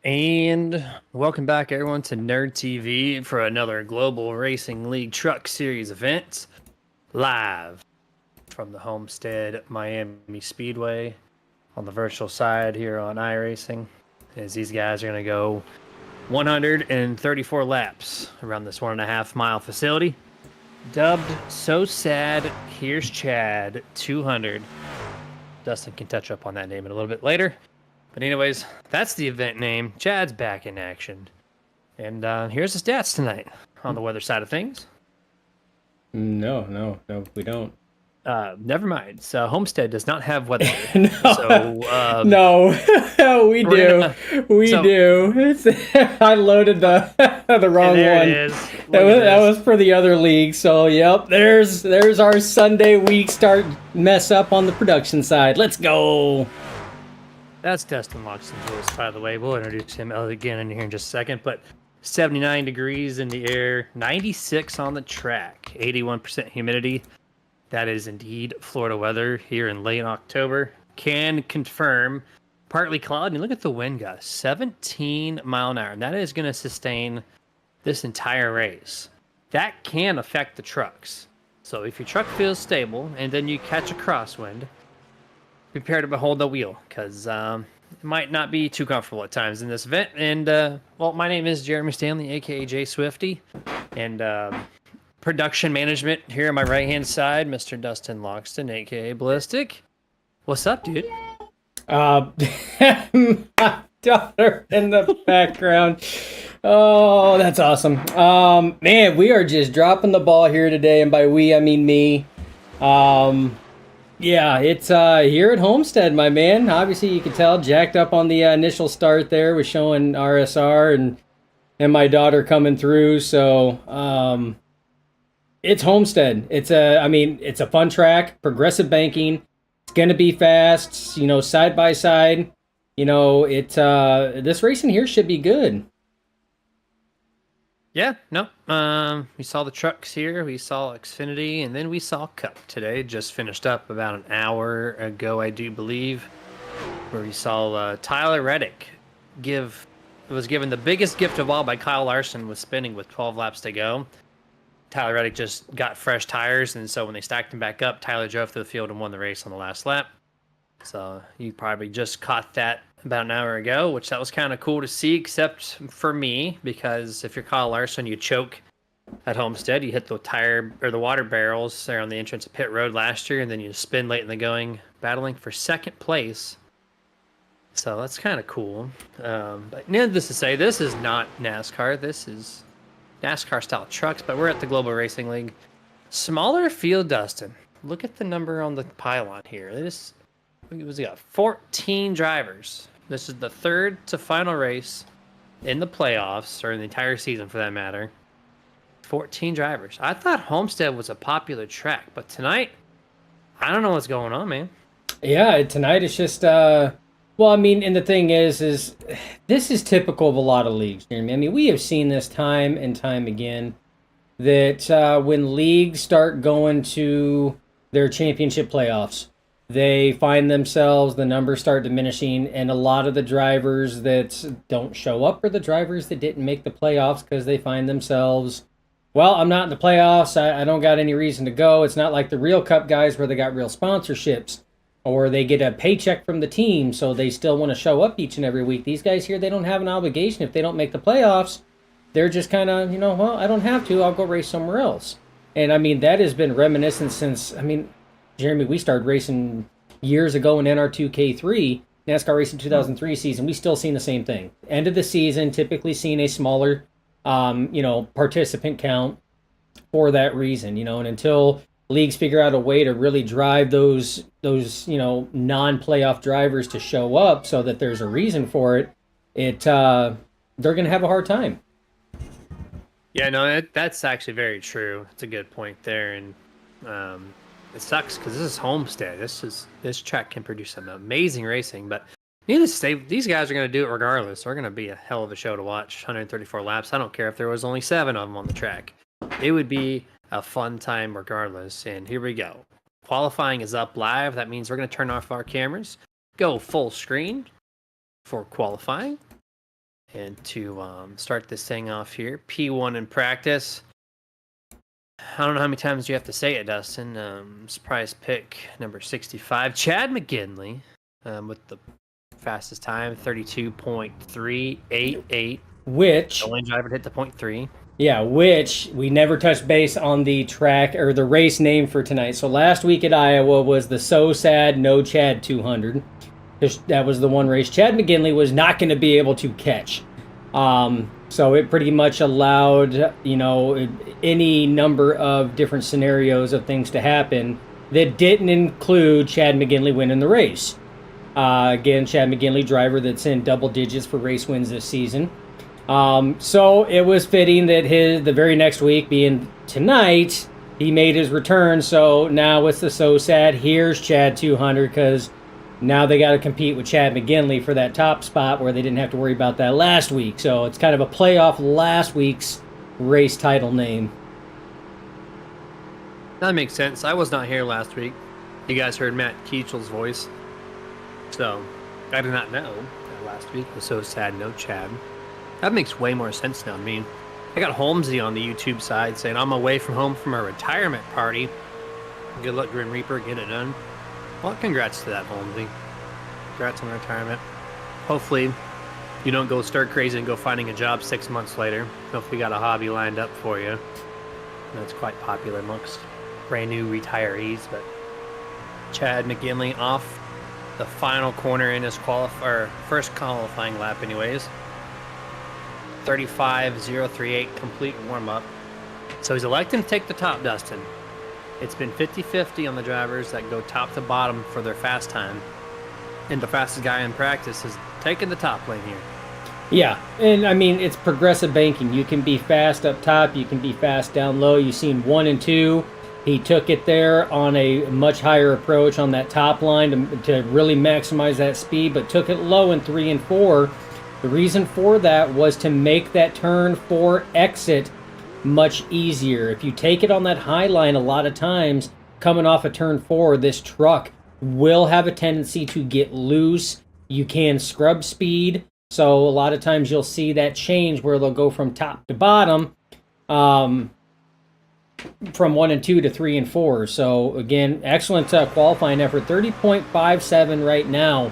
And welcome back, everyone, to Nerd TV for another Global Racing League Truck Series event, live from the Homestead-Miami Speedway on the virtual side here on iRacing, as these guys are going to go 134 laps around this 1.5 mile facility. Dubbed So Sad, Here's Chad 200. Dustin can touch up on that name in a little bit later. But anyways, that's the event name. Chad's back in action. And here's the stats tonight on the weather side of things. No, we don't. Never mind. So Homestead does not have weather. No, so, no, we do. We do. I loaded the wrong one. It is. That was for the other league. So yep, there's our Sunday week start mess up on the production side. Let's go. That's Dustin Loxton's voice, by the way. We'll introduce him again in here in just a second. But 79 degrees in the air, 96 on the track, 81% humidity. That is indeed Florida weather here in late October. Can confirm partly cloudy. And look at the wind gusts, 17 mile an hour. And that is going to sustain this entire race. That can affect the trucks. So if your truck feels stable and then you catch a crosswind, prepare to behold the wheel, because it might not be too comfortable at times in this event. And well, my name is Jeremy Stanley, aka Jay Swifty, and production management here on my right hand side, Mr. Dustin Loxton, aka Ballistic. What's up, dude? My daughter in the background. Oh, that's awesome. Man, we are just dropping the ball here today, and by we I mean me. Yeah, it's here at Homestead, my man. Obviously, you can tell jacked up on the initial start there was showing RSR and my daughter coming through. So it's Homestead. It's a fun track, progressive banking. It's gonna be fast, side by side. This racing here should be good. Yeah, no. We saw the trucks here. We saw Xfinity, and then we saw Cup today. Just finished up about an hour ago, I do believe, where we saw Tyler Reddick was given the biggest gift of all by Kyle Larson with spinning with 12 laps to go. Tyler Reddick just got fresh tires, and so when they stacked him back up, Tyler drove through the field and won the race on the last lap. So you probably just caught that about an hour ago, which that was kind of cool to see, except for me, because if you're Kyle Larson, you choke at Homestead. You hit the tire or the water barrels there on the entrance of pit road last year, and then you spin late in the going, battling for second place. So that's kind of cool. But needless to say, this is not NASCAR. This is NASCAR style trucks, but we're at the Global Racing League. Smaller field, Dustin. Look at the number on the pylon here. We got 14 drivers. This is the third to final race in the playoffs, or in the entire season for that matter. 14 drivers. I thought Homestead was a popular track, but tonight, I don't know what's going on, man. Yeah, tonight it's just, and the thing is this is typical of a lot of leagues. I mean, we have seen this time and time again, that when leagues start going to their championship playoffs, they find themselves, the numbers start diminishing, and a lot of the drivers that don't show up are the drivers that didn't make the playoffs because they find themselves, well, I'm not in the playoffs, I don't got any reason to go. It's not like the real Cup guys where they got real sponsorships, or they get a paycheck from the team, so they still want to show up each and every week. These guys here, they don't have an obligation. If they don't make the playoffs, they're just kind of, well, I don't have to, I'll go race somewhere else. And that has been reminiscent since, Jeremy, we started racing years ago in NR2K3, NASCAR Racing 2003 season. We still seen the same thing. End of the season, typically seeing a smaller, participant count for that reason, and until leagues figure out a way to really drive those non-playoff drivers to show up so that there's a reason for it, they're going to have a hard time. Yeah, no, that's actually very true. It's a good point there, and it sucks because this is Homestead. This track can produce some amazing racing, but needless to say, these guys are going to do it regardless. They're going to be a hell of a show to watch. 134 laps. I don't care if there was only 7 of them on the track. It would be a fun time regardless. And here we go. Qualifying is up live. That means we're going to turn off our cameras, go full screen for qualifying, and to start this thing off here. P1 in practice. I don't know how many times you have to say it, Dustin. Surprise pick number 65, Chad McGinley, with the fastest time, 32.388. Which the only driver to hit the .3. Yeah, which we never touched base on the track or the race name for tonight. So last week at Iowa was the So Sad No Chad 200. That was the one race Chad McGinley was not going to be able to catch. So it pretty much allowed, any number of different scenarios of things to happen that didn't include Chad McGinley winning the race. Again, Chad McGinley, driver that's in double digits for race wins this season. So it was fitting that the very next week, being tonight, he made his return. So now with the So Sad, here's Chad 200, because now they got to compete with Chad McGinley for that top spot where they didn't have to worry about that last week. So it's kind of a playoff last week's race title name. That makes sense. I was not here last week. You guys heard Matt Keachel's voice. So, I did not know that last week was so sad, no Chad. That makes way more sense now. I mean, I got Holmesy on the YouTube side saying I'm away from home from a retirement party. Good luck, Grim Reaper. Get it done. Well, congrats to that, Holmesy. Congrats on retirement. Hopefully, you don't go stir crazy and go finding a job 6 months later. Hopefully, you got a hobby lined up for you. That's quite popular amongst brand new retirees. But Chad McGinley off the final corner in his first qualifying lap, anyways. 35.038 complete warm up. So he's electing to take the top, Dustin. It's been 50-50 on the drivers that go top to bottom for their fast time. And the fastest guy in practice is taking the top lane here. Yeah, and I mean, it's progressive banking. You can be fast up top, you can be fast down low. You've seen 1 and 2. He took it there on a much higher approach on that top line to really maximize that speed, but took it low in 3 and 4. The reason for that was to make that turn 4 exit much easier. If you take it on that high line, a lot of times coming off a turn 4, this truck will have a tendency to get loose. You can scrub speed. So a lot of times you'll see that change where they'll go from top to bottom, from 1 and 2 to 3 and 4. So again, excellent qualifying effort. 30.57 right now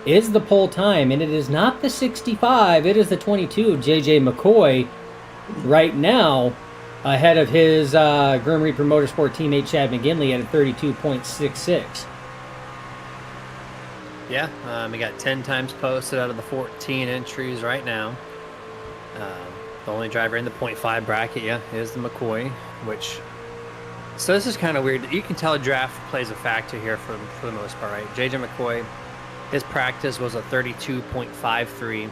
is the pole time, and it is not the 65. It is the 22 of J.J. McCoy right now, ahead of his Grim Reaper Motorsport teammate Chad McGinley at a 32.66. Yeah, we got 10 times posted out of the 14 entries right now. The only driver in the 0.5 bracket, yeah, is the McCoy, which... So this is kind of weird. You can tell draft plays a factor here for the most part, right? JJ McCoy, his practice was a 32.53.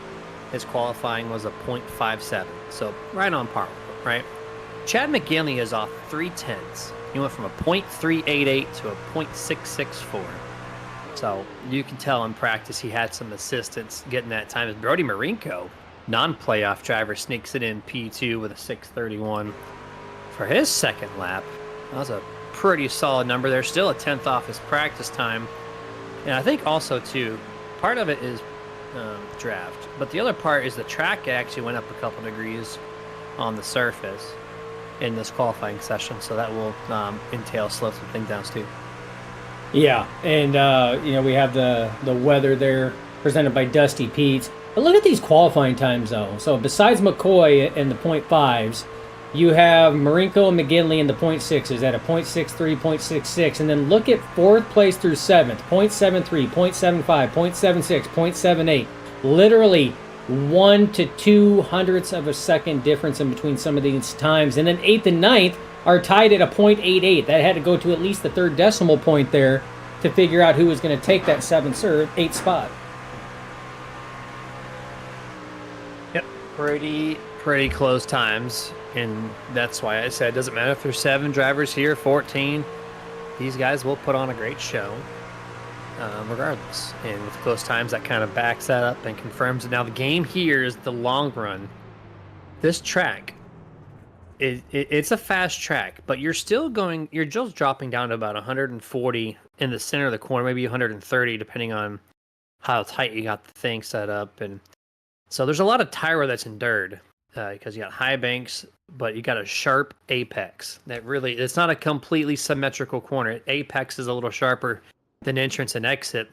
His qualifying was a 0.57. So right on par, right? Chad McGinley is off 3/10. He went from a 0.388 to a 0.664. So you can tell in practice he had some assistance getting that time. As Brody Marinko, non-playoff driver, sneaks it in P2 with a 6:31 for his second lap. That was a pretty solid number there. Still a 10th off his practice time. And I think also, too, part of it is draft. But the other part is the track actually went up a couple degrees on the surface in this qualifying session. So that will entail slow some things down, too. Yeah, and we have the weather there presented by Dusty Pete's. But look at these qualifying times, though. So besides McCoy and the 0.5s, you have Marinko and McGinley in the 0.6s at a 0.63, 0.66. And then look at 4th place through 7th, 0.73, 0.75, 0.76, 0.78. Literally 1 to 2 hundredths of a second difference in between some of these times. And then 8th and 9th are tied at a 0.88. That had to go to at least the third decimal point there to figure out who was going to take that 7th or 8th spot. Yep, pretty close times, and that's why I said it doesn't matter if there's 7 drivers here, 14. These guys will put on a great show, regardless. And with close times, that kind of backs that up and confirms it. Now the game here is the long run. This track, it's a fast track, but you're just dropping down to about 140 in the center of the corner, maybe 130, depending on how tight you got the thing set up. And so there's a lot of tire wear that's endured because you got high banks, but you got a sharp apex. It's not a completely symmetrical corner. Apex is a little sharper than entrance and exit,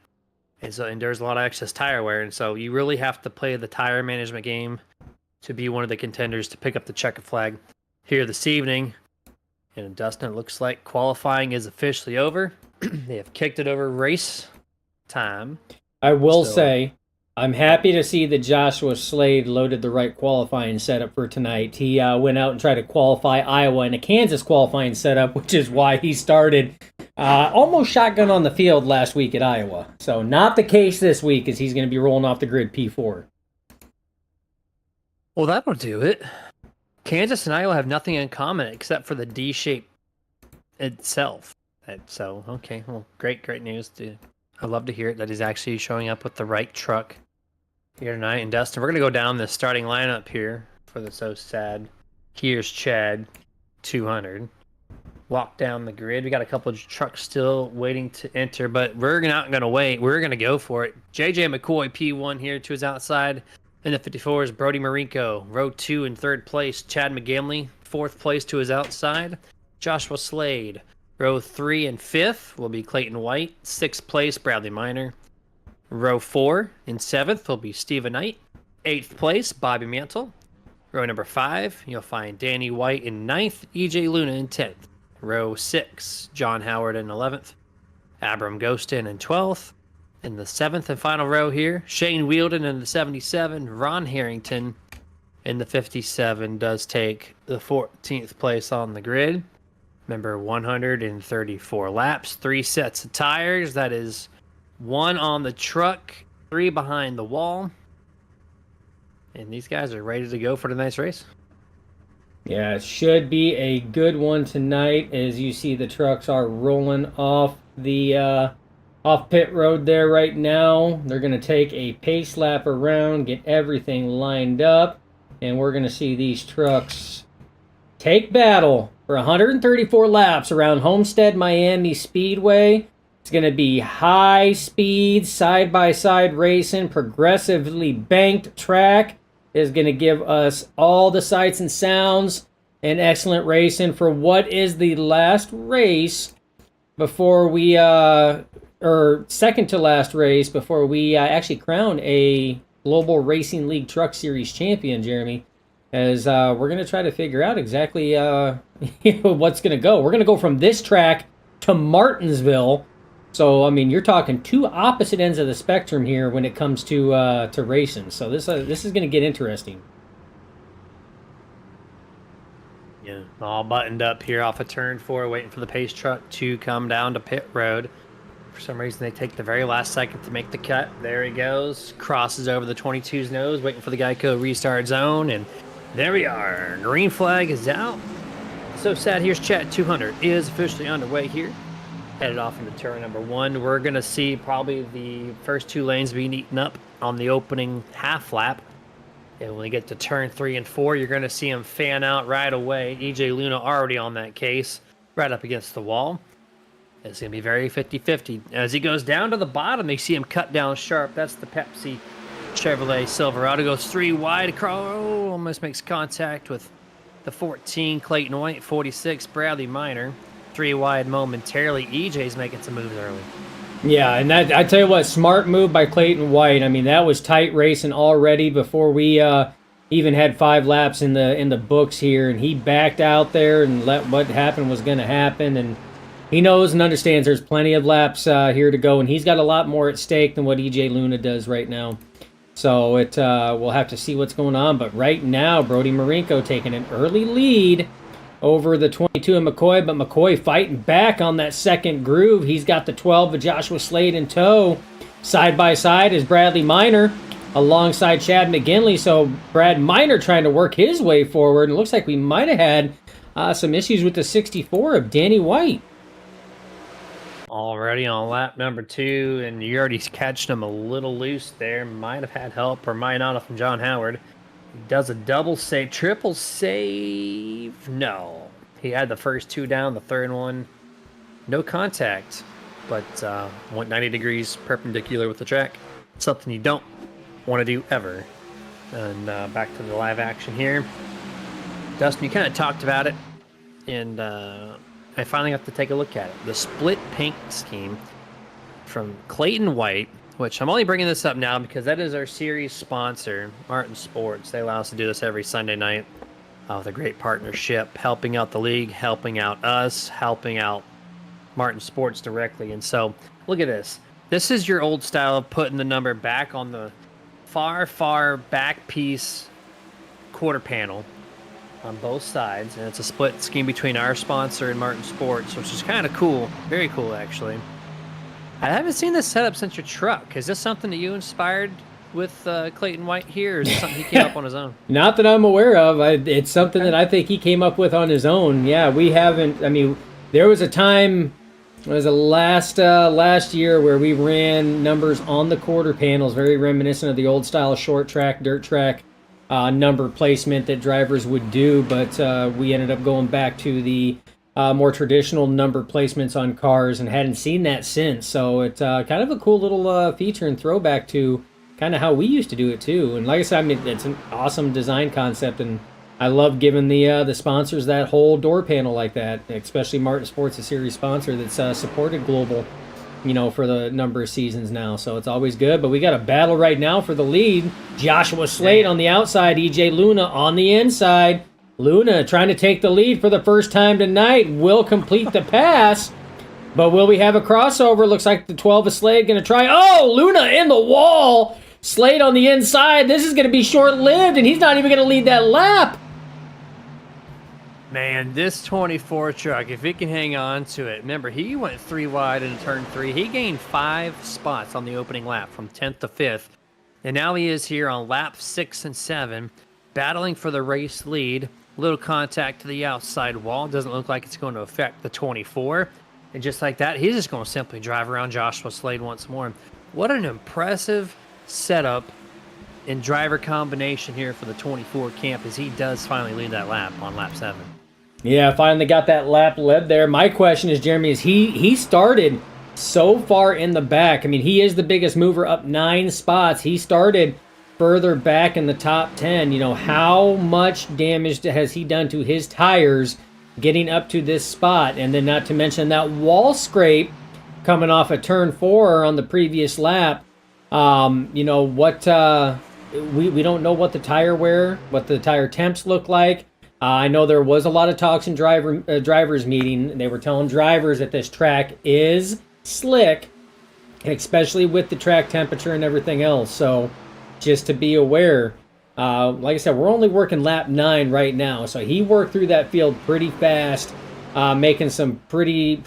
and so endures a lot of excess tire wear. And so you really have to play the tire management game to be one of the contenders to pick up the checkered flag here this evening. And Dustin, it looks like qualifying is officially over. They have kicked it over race time. I will say, I'm happy to see that Joshua Slade loaded the right qualifying setup for tonight. He went out and tried to qualify Iowa in a Kansas qualifying setup, which is why he started almost shotgun on the field last week at Iowa. So not the case this week, as he's going to be rolling off the grid P4. Well, that'll do it. Kansas and Iowa have nothing in common except for the D shape itself. So, okay, well, great news. I love to hear it that he's actually showing up with the right truck here tonight. And Dustin, we're going to go down the starting lineup here for the So Sad. Here's Chad, 200. walk down the grid. We got a couple of trucks still waiting to enter, but we're not going to wait. We're going to go for it. JJ McCoy, P1 here to his outside. In the 54s, Brody Marinko. Row 2 in third place, Chad McGinley. Fourth place to his outside, Joshua Slade. Row 3 and 5th will be Clayton White. Sixth place, Bradley Miner. Row 4 and 7th will be Stephen Knight. 8th place, Bobby Mantle. Row number 5, you'll find Danny White in 9th, EJ Luna in 10th. Row 6, John Howard in 11th, Abram Ghostin in 12th. In the 7th and final row here, Shane Wielden in the 77, Ron Harrington in the 57 does take the 14th place on the grid. Remember, 134 laps, 3 sets of tires. That is 1 on the truck, 3 behind the wall. And these guys are ready to go for tonight's race. Yeah, it should be a good one tonight. As you see, the trucks are rolling off the off pit road there right now. They're going to take a pace lap around, get everything lined up, and we're going to see these trucks take battle for 134 laps around Homestead-Miami Speedway. It's going to be high speed, side-by-side racing, progressively banked track. Is going to give us all the sights and sounds and excellent racing for what is the last race before we, or second to last race before we actually crown a Global Racing League Truck Series champion, Jeremy, as we're going to try to figure out exactly what's going to go. We're going to go from this track to Martinsville. So, I mean, you're talking 2 opposite ends of the spectrum here when it comes to racing. So this is going to get interesting. Yeah, all buttoned up here off of turn 4, waiting for the pace truck to come down to pit road. For some reason, they take the very last second to make the cut. There he goes, crosses over the 22's nose, waiting for the Geico restart zone, and there we are. Green flag is out. So sad. Here's Chat 200 is officially underway here. Headed off into turn number 1. We're going to see probably the first 2 lanes being eaten up on the opening half lap. And when we get to turn 3 and 4, you're going to see him fan out right away. EJ Luna already on that case, right up against the wall. It's going to be very 50-50. As he goes down to the bottom, they see him cut down sharp. That's the Pepsi Chevrolet Silverado. Goes 3 wide across. Oh, almost makes contact with the 14 Clayton White, 46 Bradley Miner. 3 wide momentarily. EJ's making some moves early. Yeah, and that, I tell you what, smart move by Clayton White. I mean, that was tight racing already before we even had 5 laps in the books here, and he backed out there and let what happened was going to happen, and he knows and understands there's plenty of laps here to go, and he's got a lot more at stake than what EJ Luna does right now. So we'll have to see what's going on, but right now, Brody Marinko taking an early lead over the 22 of McCoy, but McCoy fighting back on that second groove. He's got the 12 of Joshua Slade in tow. Side by side is Bradley Miner alongside Chad McGinley. So Brad Miner trying to work his way forward. And it looks like we might have had some issues with the 64 of Danny White. Already on lap number 2, and you already catched him a little loose there. Might have had help or might not have from John Howard. He does a double save, triple save. No. He had the first 2 down, the third one, no contact, but went 90 degrees perpendicular with the track. Something you don't want to do ever. And back to the live action here. Dustin, you kind of talked about it, and I finally have to take a look at it. The split paint scheme from Clayton White, which I'm only bringing this up now because that is our series sponsor, Martin Sports. They allow us to do this every Sunday night with a great partnership, helping out the league, helping out us, helping out Martin Sports directly. And so, look at this. This is your old style of putting the number back on the far, far back piece quarter panel on both sides. And it's a split scheme between our sponsor and Martin Sports, which is kind of cool. Very cool, actually. I haven't seen this setup since your truck. Is this something that you inspired with Clayton White here, or is it something he came up on his own? Not that I'm aware of. It's something that I think he came up with on his own. Yeah, we haven't. I mean, there was a time, it was a last year where we ran numbers on the quarter panels, very reminiscent of the old style short track, dirt track number placement that drivers would do. But we ended up going back to the more traditional number placements on cars, and hadn't seen that since. So it's kind of a cool little feature and throwback to kind of how we used to do it too. And like I said, I mean, it's an awesome design concept, and I love giving the sponsors that whole door panel like that, especially Martin Sports, a series sponsor that's supported Global, for the number of seasons now. So it's always good. But we got a battle right now for the lead. Joshua Slade on the outside, EJ Luna on the inside. Luna trying to take the lead for the first time tonight. Will complete the pass. But will we have a crossover? Looks like the 12 of Slade going to try. Oh, Luna in the wall. Slade on the inside. This is going to be short-lived, and he's not even going to lead that lap. Man, this 24 truck, if it can hang on to it. Remember, he went 3 wide in turn 3. He gained 5 spots on the opening lap from 10th to 5th. And now he is here on lap 6 and 7, battling for the race lead. Little contact to the outside wall. Doesn't look like it's going to affect the 24. And just like that, he's just going to simply drive around Joshua Slade once more. What an impressive setup and driver combination here for the 24 camp as he does finally lead that lap on lap 7. Yeah, finally got that lap led there. My question is, Jeremy, is he started so far in the back. I mean, he is the biggest mover, up 9 spots. He started further back in the top 10. How much damage has he done to his tires getting up to this spot? And then not to mention that wall scrape coming off of turn 4 on the previous lap. We don't know what the tire wear, what the tire temps look like. I know there was a lot of talks in drivers meeting. They were telling drivers that this track is slick, especially with the track temperature and everything else. So just to be aware, like I said, we're only working lap 9 right now. So he worked through that field pretty fast, making some pretty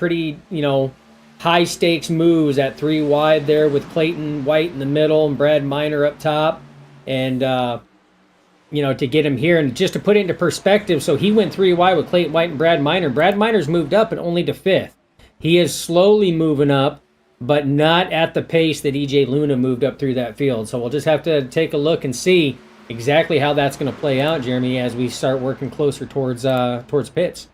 high stakes moves at 3 wide there with Clayton White in the middle and Brad Miner up top. And, to get him here, and just to put it into perspective, so he went 3 wide with Clayton White and Brad Miner. Brad Miner's moved up and only to 5th. He is slowly moving up, but not at the pace that EJ Luna moved up through that field. So we'll just have to take a look and see exactly how that's going to play out, Jeremy, as we start working closer towards pits.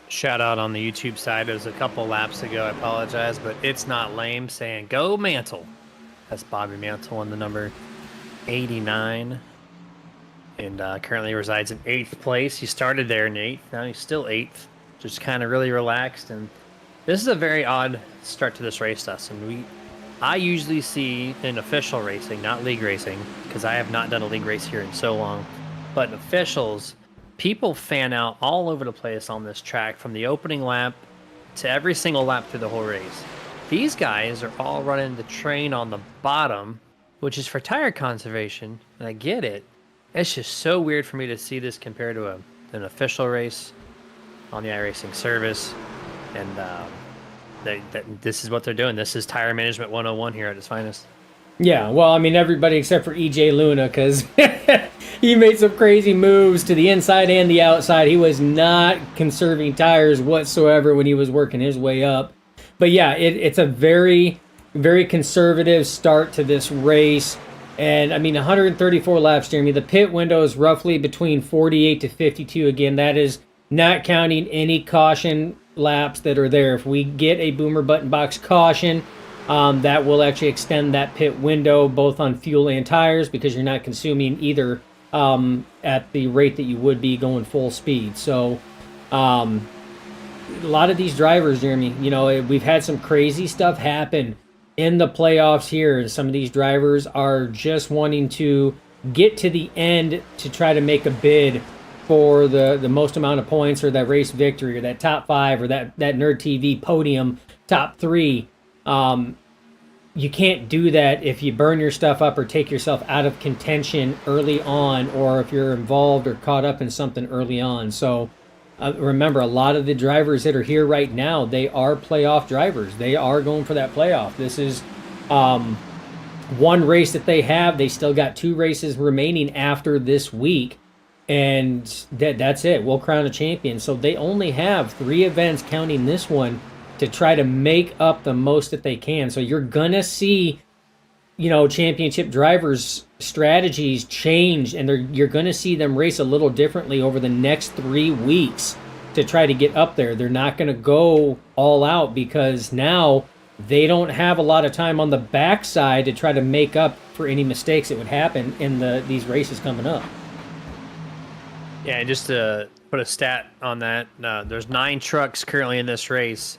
Shout out on the YouTube side. It was a couple laps ago. I apologize, but it's not lame saying go Mantle. That's Bobby Mantle on the number 89, and currently resides in 8th place. He started there in 8th. Now he's still 8th. Just kind of really relaxed. And this is a very odd start to this race, Dustin. I usually see in official racing, not league racing, because I have not done a league race here in so long, but in officials, people fan out all over the place on this track from the opening lap to every single lap through the whole race. These guys are all running the train on the bottom, which is for tire conservation, and I get it. It's just so weird for me to see this compared to an official race on the iRacing service, and this is what they're doing. This is tire management 101 here at its finest. Yeah, well, I mean, everybody except for EJ Luna, because he made some crazy moves to the inside and the outside. He was not conserving tires whatsoever when he was working his way up. But yeah, it's a very, very conservative start to this race. And I mean, 134 laps, Jeremy. The pit window is roughly between 48 to 52. Again, that is not counting any caution laps that are there. If we get a boomer button box caution, that will actually extend that pit window both on fuel and tires, because you're not consuming either at the rate that you would be going full speed. So a lot of these drivers, Jeremy, we've had some crazy stuff happen in the playoffs here. Some of these drivers are just wanting to get to the end to try to make a bid for the most amount of points, or that race victory, or that top 5, or that Nerd TV podium top 3. You can't do that if you burn your stuff up or take yourself out of contention early on, or if you're involved or caught up in something early on. So remember, a lot of the drivers that are here right now, they are playoff drivers. They are going for that playoff. This is one race that they have. They still got 2 races remaining after this week, and that's it. We'll crown a champion. So they only have 3 events, counting this one, to try to make up the most that they can. So you're gonna see, championship drivers' strategies change, and you're gonna see them race a little differently over the next 3 weeks. to try to get up there. They're not going to go all out because now they don't have a lot of time on the backside to try to make up for any mistakes that would happen in these races coming up. Yeah, and just to put a stat on that, there's 9 trucks currently in this race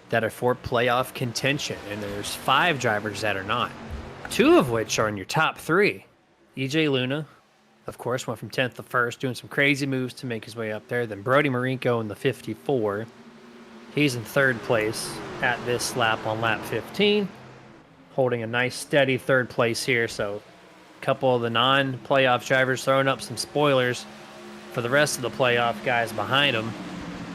that are for playoff contention, and there's 5 drivers that are not. 2 of which are in your top 3. EJ Luna, of course, went from 10th to 1st, doing some crazy moves to make his way up there. Then Brody Marinko in the 54. He's in 3rd place at this lap on lap 15, holding a nice steady 3rd place here. So a couple of the non-playoff drivers throwing up some spoilers for the rest of the playoff guys behind them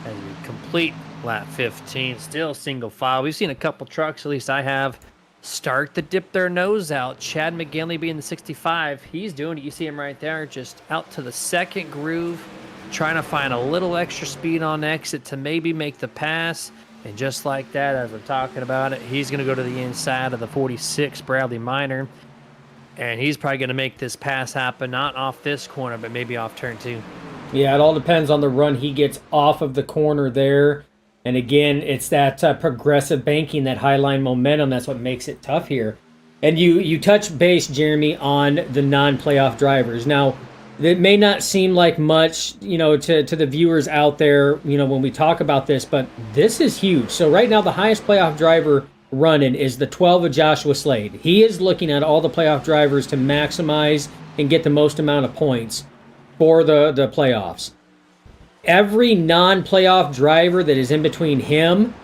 as we complete lap 15. Still single file. We've seen a couple trucks, at least I have, start to dip their nose out. Chad McGinley being the 65. He's doing it. You see him right there, just out to the 2nd groove, trying to find a little extra speed on exit to maybe make the pass. And just like that, as we're talking about it, he's going to go to the inside of the 46 Bradley Minor. And he's probably going to make this pass happen, not off this corner, but maybe off turn 2. Yeah, it all depends on the run he gets off of the corner there. And again, it's that progressive banking, that high line momentum. That's what makes it tough here. And you touch base, Jeremy, on the non-playoff drivers. Now, it may not seem like much, to the viewers out there, when we talk about this, but this is huge. So right now, the highest playoff driver running is the 12 of Joshua Slade. He is looking at all the playoff drivers to maximize and get the most amount of points for the playoffs. Every non-playoff driver that is in between him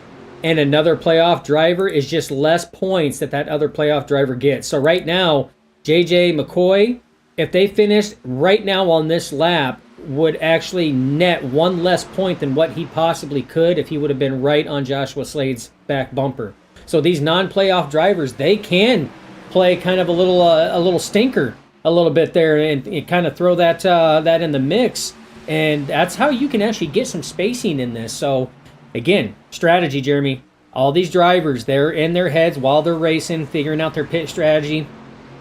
and another playoff driver is just less points that other playoff driver gets. So right now, JJ McCoy, if they finished right now on this lap, would actually net 1 less point than what he possibly could if he would have been right on Joshua Slade's back bumper. So these non-playoff drivers, they can play kind of a little stinker a little bit there and kind of throw that in the mix. And that's how you can actually get some spacing in this. So, again, strategy, Jeremy. All these drivers, they're in their heads while they're racing, figuring out their pit strategy,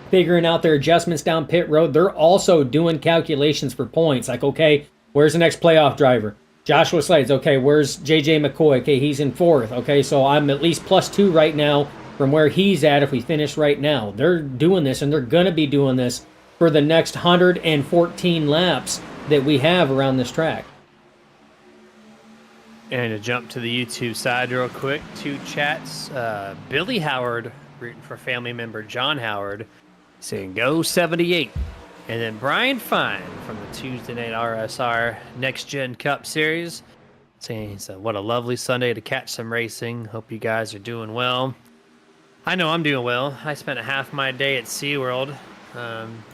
figuring out their adjustments down pit road. They're also doing calculations for points. Like, okay, where's the next playoff driver? Joshua Slade's. Okay, where's J.J. McCoy? Okay, he's in 4th. Okay, so I'm at least +2 right now from where he's at if we finish right now. They're doing this, and they're going to be doing this for the next 114 laps that we have around this track. And to jump to the YouTube side real quick, 2 chats. Billy Howard, rooting for family member John Howard, saying go 78. And then Brian Fine from the Tuesday Night RSR Next Gen Cup Series, saying what a lovely Sunday to catch some racing. Hope you guys are doing well. I know I'm doing well. I spent a half my day at SeaWorld,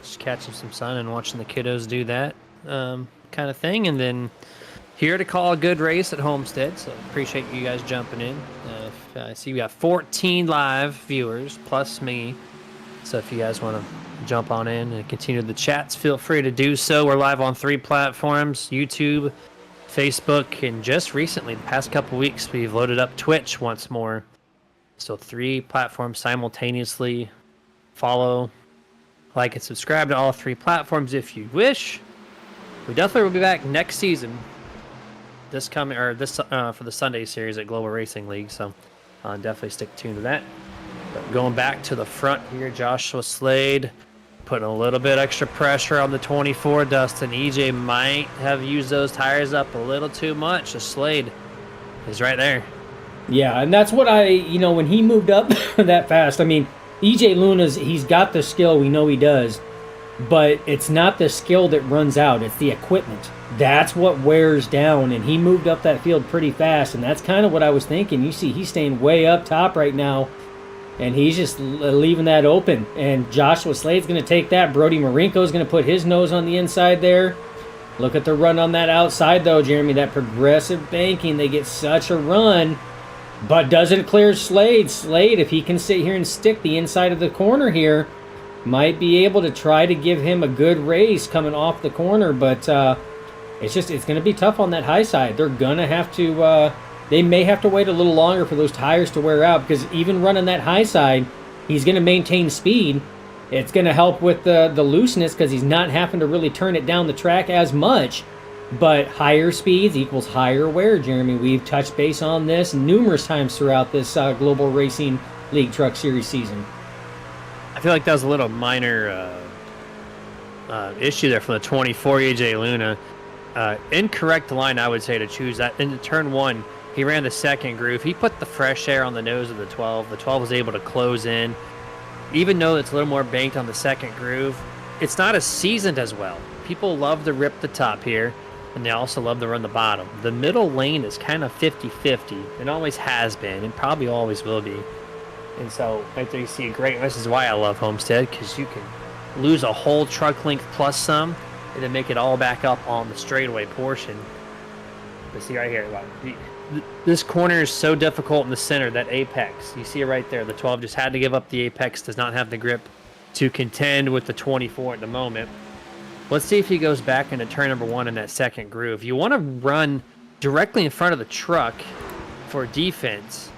just catching some sun and watching the kiddos do that kind of thing, and then here to call a good race at Homestead. So appreciate you guys jumping in. I see we got 14 live viewers plus me, so if you guys want to jump on in and continue the chats, feel free to do so. We're live on 3 platforms: YouTube, Facebook, and just recently, the past couple weeks, we've loaded up Twitch once more. So 3 platforms simultaneously. Follow, like, and subscribe to all 3 platforms if you wish. We definitely will be back next season. For the Sunday series at Global Racing League. So definitely stick tuned to that. But going back to the front here, Joshua Slade putting a little bit extra pressure on the 24. Dustin EJ might have used those tires up a little too much. The Slade is right there. Yeah, and that's what when he moved up that fast, I mean, EJ he's got the skill, we know he does, but it's not the skill that runs out, it's the equipment. That's what wears down, and he moved up that field pretty fast, and that's kind of what I was thinking. You see, he's staying way up top right now, and he's just leaving that open, and Joshua Slade's going to take that. Brody Marinko's going to put his nose on the inside there. Look at the run on that outside, though, Jeremy, that progressive banking. They get such a run, but doesn't clear Slade. Slade, if he can sit here and stick the inside of the corner here, might be able to try to give him a good race coming off the corner, but it's going to be tough on that high side. They're going to have to, they may have to wait a little longer for those tires to wear out, because even running that high side, he's going to maintain speed. It's going to help with the looseness, because he's not having to really turn it down the track as much. But higher speeds equals higher wear, Jeremy. We've touched base on this numerous times throughout this Global Racing League Truck Series season. I feel like that was a little minor issue there from the 24 AJ Luna. Incorrect line, I would say, to choose that. In turn one, he ran the second groove. He put the fresh air on the nose of the 12. The 12 was able to close in. Even though it's a little more banked on the second groove, it's not as seasoned as well. People love to rip the top here, and they also love to run the bottom. The middle lane is kind of 50-50. It always has been, and probably always will be. And so right there you see a great, this is why I love Homestead, because you can lose a whole truck length plus some, and then make it all back up on the straightaway portion. But see right here, this corner is so difficult in the center, that apex. You see it right there. The 12 just had to give up the apex, does not have the grip to contend with the 24 at the moment. Let's see if he goes back into turn number one in that second groove. You want to run directly in front of the truck for defense.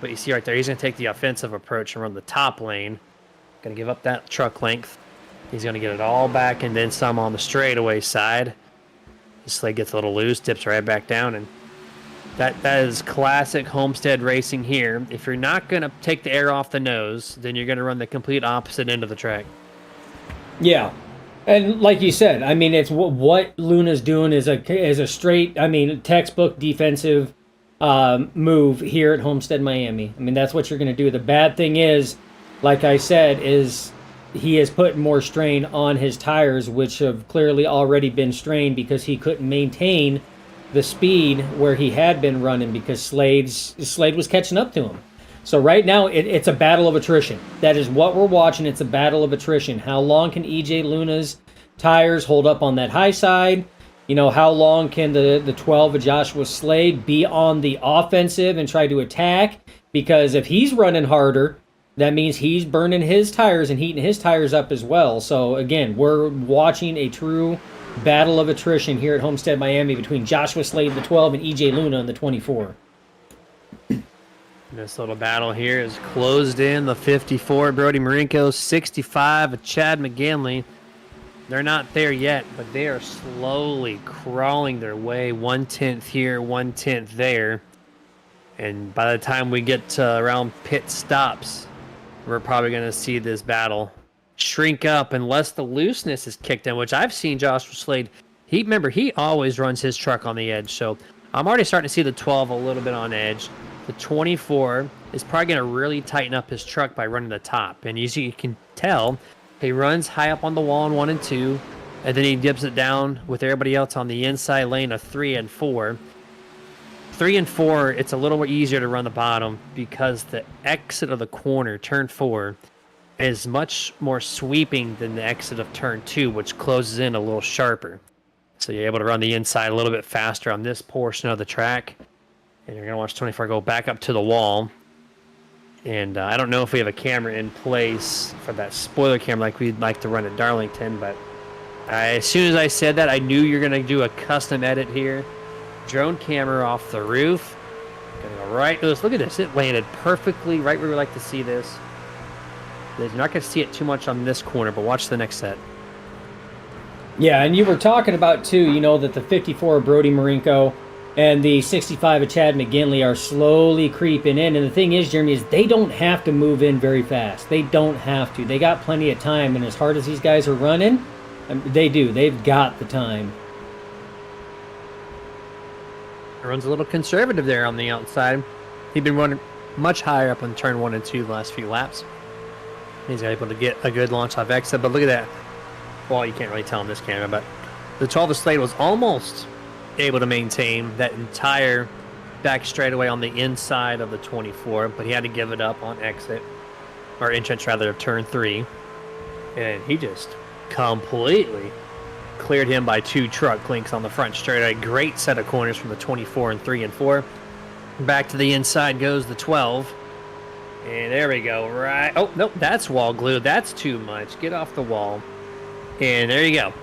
But you see right there, he's going to take the offensive approach and run the top lane. Going to give up that truck length. He's going to get it all back and then some on the straightaway side. The sled gets a little loose, dips right back down, and that is classic Homestead racing here. If you're not going to take the air off the nose, then you're going to run the complete opposite end of the track. Yeah. And like you said, I mean, it's what Luna's doing is a straight, I mean, textbook defensive move here at Homestead Miami. I mean, that's what you're going to do. The bad thing is, like I said, is he has put more strain on his tires, which have clearly already been strained because he couldn't maintain the speed where he had been running because Slade was catching up to him. So right now, it's a battle of attrition. That is what we're watching. It's a battle of attrition. How long can EJ Luna's tires hold up on that high side? You know, how long can the 12 of Joshua Slade be on the offensive and try to attack? Because if he's running harder, that means he's burning his tires and heating his tires up as well. So again, we're watching a true battle of attrition here at Homestead Miami between Joshua Slade, the 12, and EJ Luna in the 24. This little battle here is closed in. The 54, Brody Marinko, 65, Chad McGinley. They're not there yet, but they are slowly crawling their way. 1/10 here, 1/10 there. And by the time we get to around pit stops, we're probably going to see this battle shrink up unless the looseness is kicked in, which I've seen Joshua Slade. He always runs his truck on the edge. So I'm already starting to see the 12 a little bit on edge. The 24 is probably going to really tighten up his truck by running the top. And you can tell he runs high up on the wall in 1 and 2, and then he dips it down with everybody else on the inside lane of 3 and 4. 3 and 4, it's a little more easier to run the bottom because the exit of the corner, turn 4, is much more sweeping than the exit of turn 2, which closes in a little sharper. So you're able to run the inside a little bit faster on this portion of the track. And you're going to watch 24 go back up to the wall. And I don't know if we have a camera in place for that spoiler camera like we'd like to run at Darlington, but as soon as I said that, I knew you're going to do a custom edit here. Drone camera off the roof. Gonna go right. Look at this. It landed perfectly right where we like to see this. You're not going to see it too much on this corner, but watch the next set. Yeah, and you were talking about, too, you know, that the 54 of Brody Marinko and the 65 of Chad McGinley are slowly creeping in. And the thing is, Jeremy, is they don't have to move in very fast. They don't have to. They got plenty of time. And as hard as these guys are running, they do. They've got the time. Runs a little conservative there on the outside. He'd been running much higher up on turn 1 and 2 the last few laps. He's able to get a good launch off exit. But look at that. Well, you can't really tell in this camera, but the 12 of Slade was almost able to maintain that entire back straightaway on the inside of the 24, but he had to give it up on exit, or entrance rather, of turn 3, and he just completely cleared him by 2 truck links on the front straightaway. Great set of corners from the 24 and 3 and 4. Back to the inside goes the 12, and there we go. Right. Oh nope, that's wall glue. That's too much. Get off the wall. And there you go.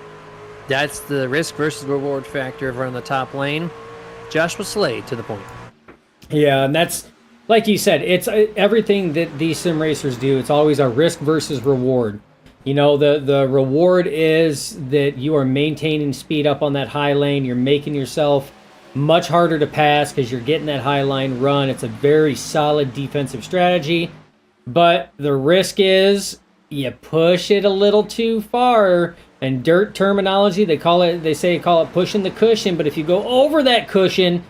That's the risk versus reward factor of running the top lane. Joshua Slade to the point. Yeah, and that's, like you said, it's everything that these sim racers do. It's always a risk versus reward. You know, the reward is that you are maintaining speed up on that high lane. You're making yourself much harder to pass because you're getting that high line run. It's a very solid defensive strategy. But the risk is you push it a little too far. And dirt terminology, they call it pushing the cushion. But if you go over that cushion,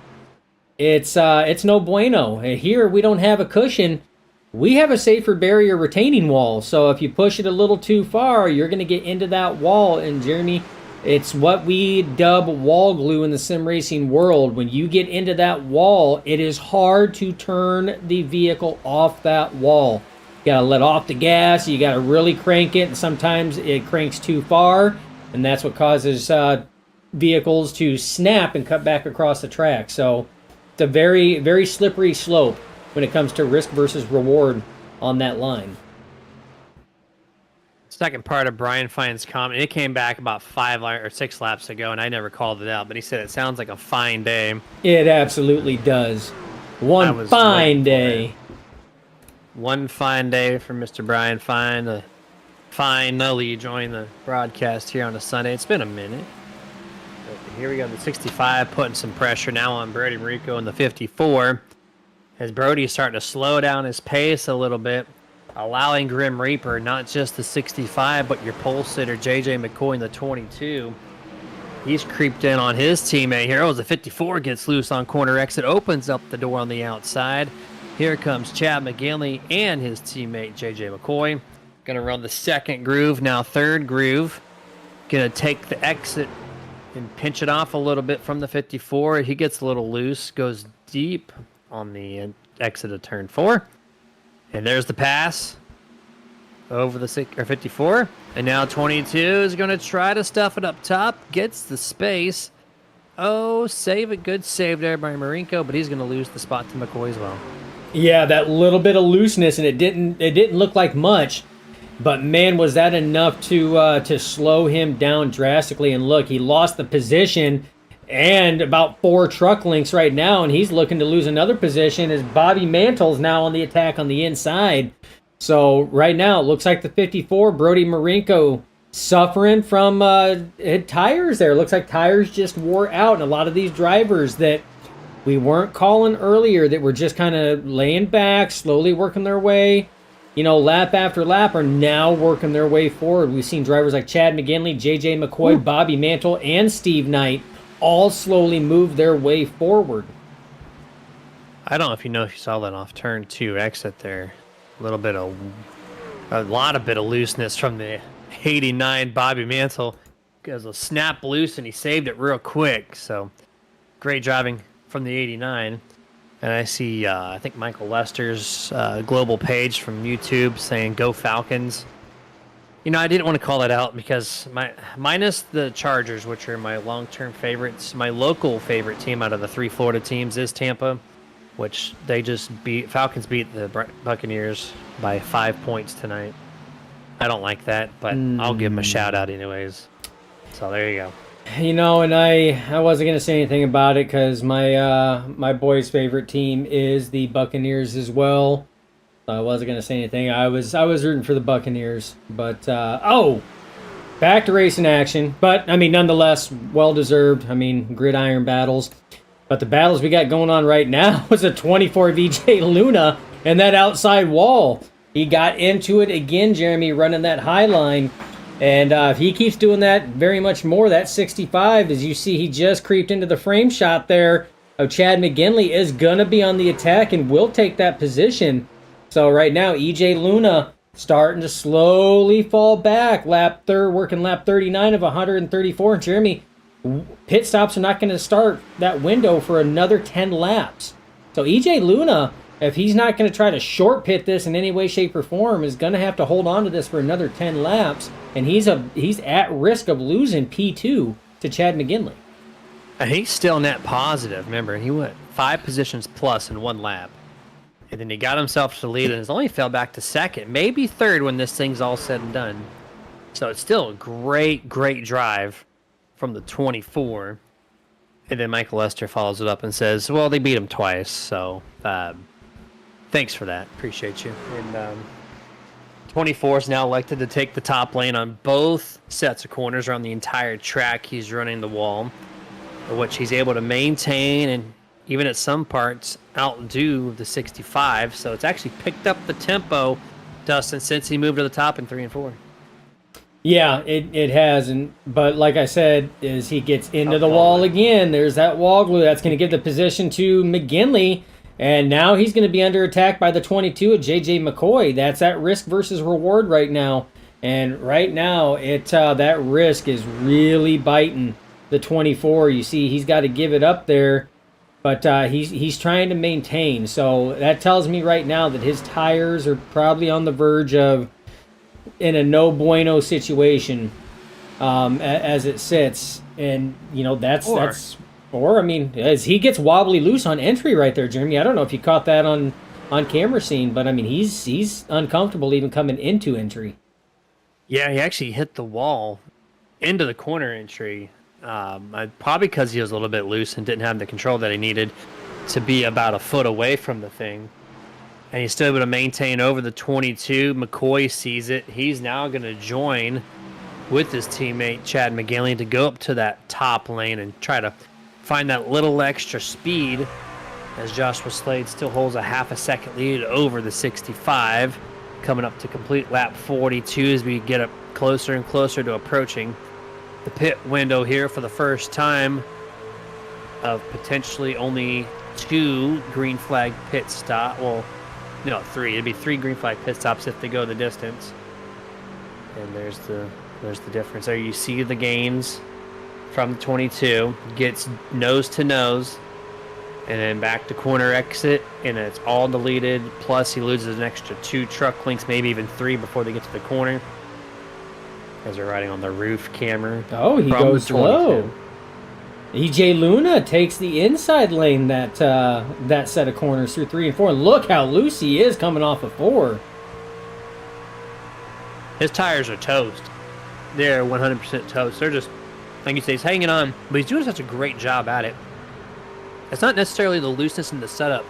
it's no bueno. Here we don't have a cushion. We have a safer barrier retaining wall. So if you push it a little too far, you're going to get into that wall. And Jeremy, it's what we dub wall glue in the sim racing world. When you get into that wall, it is hard to turn the vehicle off that wall. You gotta let off the gas, you gotta really crank it, and sometimes it cranks too far, and that's what causes vehicles to snap and cut back across the track. So it's a very, very slippery slope when it comes to risk versus reward on that line. Second part of Brian Fine's comment, it came back about 5 or 6 laps ago, and I never called it out, but he said it sounds like a fine day. It absolutely does. One fine day. One fine day for Mr. Brian Fine. Finally joined the broadcast here on a Sunday. It's been a minute. But here we go, the 65 putting some pressure now on Brody Marico in the 54. As Brody's starting to slow down his pace a little bit, allowing Grim Reaper, not just the 65, but your pole sitter, JJ McCoy in the 22. He's creeped in on his teammate here. Oh, the 54 gets loose on corner exit, opens up the door on the outside. Here comes Chad McGinley and his teammate, JJ McCoy. Going to run the second groove, now third groove. Going to take the exit and pinch it off a little bit from the 54. He gets a little loose, goes deep on the exit of turn 4. And there's the pass over the 54. And now 22 is going to try to stuff it up top. Gets the space. Oh, save it. Good save there by Marinko, but he's going to lose the spot to McCoy as well. Yeah, that little bit of looseness, and it didn't look like much, but man, was that enough to slow him down drastically. And look, he lost the position and about 4 truck lengths right now, and he's looking to lose another position as Bobby Mantle's now on the attack on the inside. So right now, it looks like the 54, Brody Marinko, suffering from tires there. Looks like tires just wore out, and a lot of these drivers that we weren't calling earlier that were just kind of laying back, slowly working their way, lap after lap, are now working their way forward. We've seen drivers like Chad McGinley, JJ McCoy, Bobby Mantle, and Steve Knight all slowly move their way forward. I don't know if you saw that off turn 2 exit there. A lot of looseness from the 89 Bobby Mantle. Because a snap loose and he saved it real quick. So great driving from the 89. And I see, I think Michael Lester's global page from YouTube saying, "Go Falcons." I didn't want to call that out because minus the Chargers, which are my long-term favorites, my local favorite team out of the 3 Florida teams is Tampa, which Falcons beat the Buccaneers by 5 points tonight. I don't like that, but I'll give them a shout out anyways. So there you go. And I wasn't going to say anything about it because my boy's favorite team is the Buccaneers as well. So I wasn't going to say anything. I was rooting for the Buccaneers. But, back to racing action. But, nonetheless, well-deserved. Gridiron battles. But the battles we got going on right now was a 24 VJ Luna and that outside wall. He got into it again, Jeremy, running that high line. And if he keeps doing that very much more, that 65, as you see, he just creeped into the frame shot there of Chad McGinley, is going to be on the attack and will take that position. So right now, EJ Luna starting to slowly fall back. Working lap 39 of 134. And Jeremy, pit stops are not going to start that window for another 10 laps. So EJ Luna, if he's not going to try to short pit this in any way, shape, or form, is going to have to hold on to this for another 10 laps. And he's at risk of losing P2 to Chad McGinley. And he's still net positive. Remember, he went 5 positions plus in 1 lap. And then he got himself to the lead and has only fell back to second, maybe third when this thing's all said and done. So it's still a great, great drive from the 24. And then Michael Lester follows it up and says, well, they beat him twice. So thanks for that. Appreciate you. And 24 is now elected to take the top lane on both sets of corners around the entire track. He's running the wall, which he's able to maintain and even at some parts outdo the 65. So it's actually picked up the tempo, Dustin, since he moved to the top in 3 and 4. Yeah, it has, but like I said, as he gets into the wall again, there's that wall glue that's going to give the position to McGinley, and now he's going to be under attack by the 22 of JJ McCoy. That's that risk versus reward right now, and right now that risk is really biting the 24. You see, he's got to give it up there, but he's trying to maintain. So that tells me right now that his tires are probably on the verge of in a no bueno situation as it sits, and or I mean, as he gets wobbly loose on entry right there, Jeremy. I don't know if you caught that on camera scene, but I mean he's uncomfortable even coming into entry. Yeah, he actually hit the wall into the corner entry, probably because he was a little bit loose and didn't have the control that he needed to be about a foot away from the thing. And he's still able to maintain over the 22. McCoy sees it. He's now going to join with his teammate, Chad McGinley, to go up to that top lane and try to find that little extra speed as Joshua Slade still holds a half a second lead over the 65, coming up to complete lap 42 as we get up closer and closer to approaching the pit window here for the first time of potentially only 2 green flag pit stop. Well, no, 3. It'd be 3 green flag pit stops if they go the distance. And there's the difference. There you see the gains from 22. Gets nose to nose. And then back to corner exit. And it's all deleted. Plus he loses an extra 2 truck links, maybe even 3 before they get to the corner. As they're riding on the roof camera. Oh, he goes slow. EJ Luna takes the inside lane that set of corners through 3 and 4. And look how loose he is coming off of 4. His tires are toast. They're 100% toast. They're just, like you say, he's hanging on, but he's doing such a great job at it. It's not necessarily the looseness in the setup.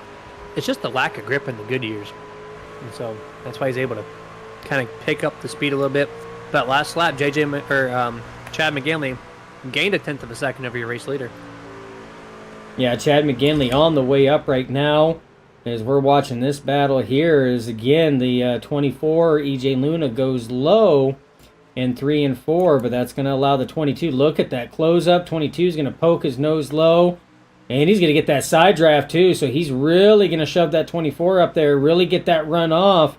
It's just the lack of grip in the Goodyears. And so that's why he's able to kind of pick up the speed a little bit. But last lap, Chad McGinley gained a 1/10 of a second over your race leader. Yeah, Chad McGinley on the way up right now. As we're watching this battle here, is again the 24 EJ Luna goes low in 3 and 4, but that's going to allow the 22. Look at that close up. 22 is going to poke his nose low, and he's going to get that side draft too. So he's really going to shove that 24 up there, really get that run off.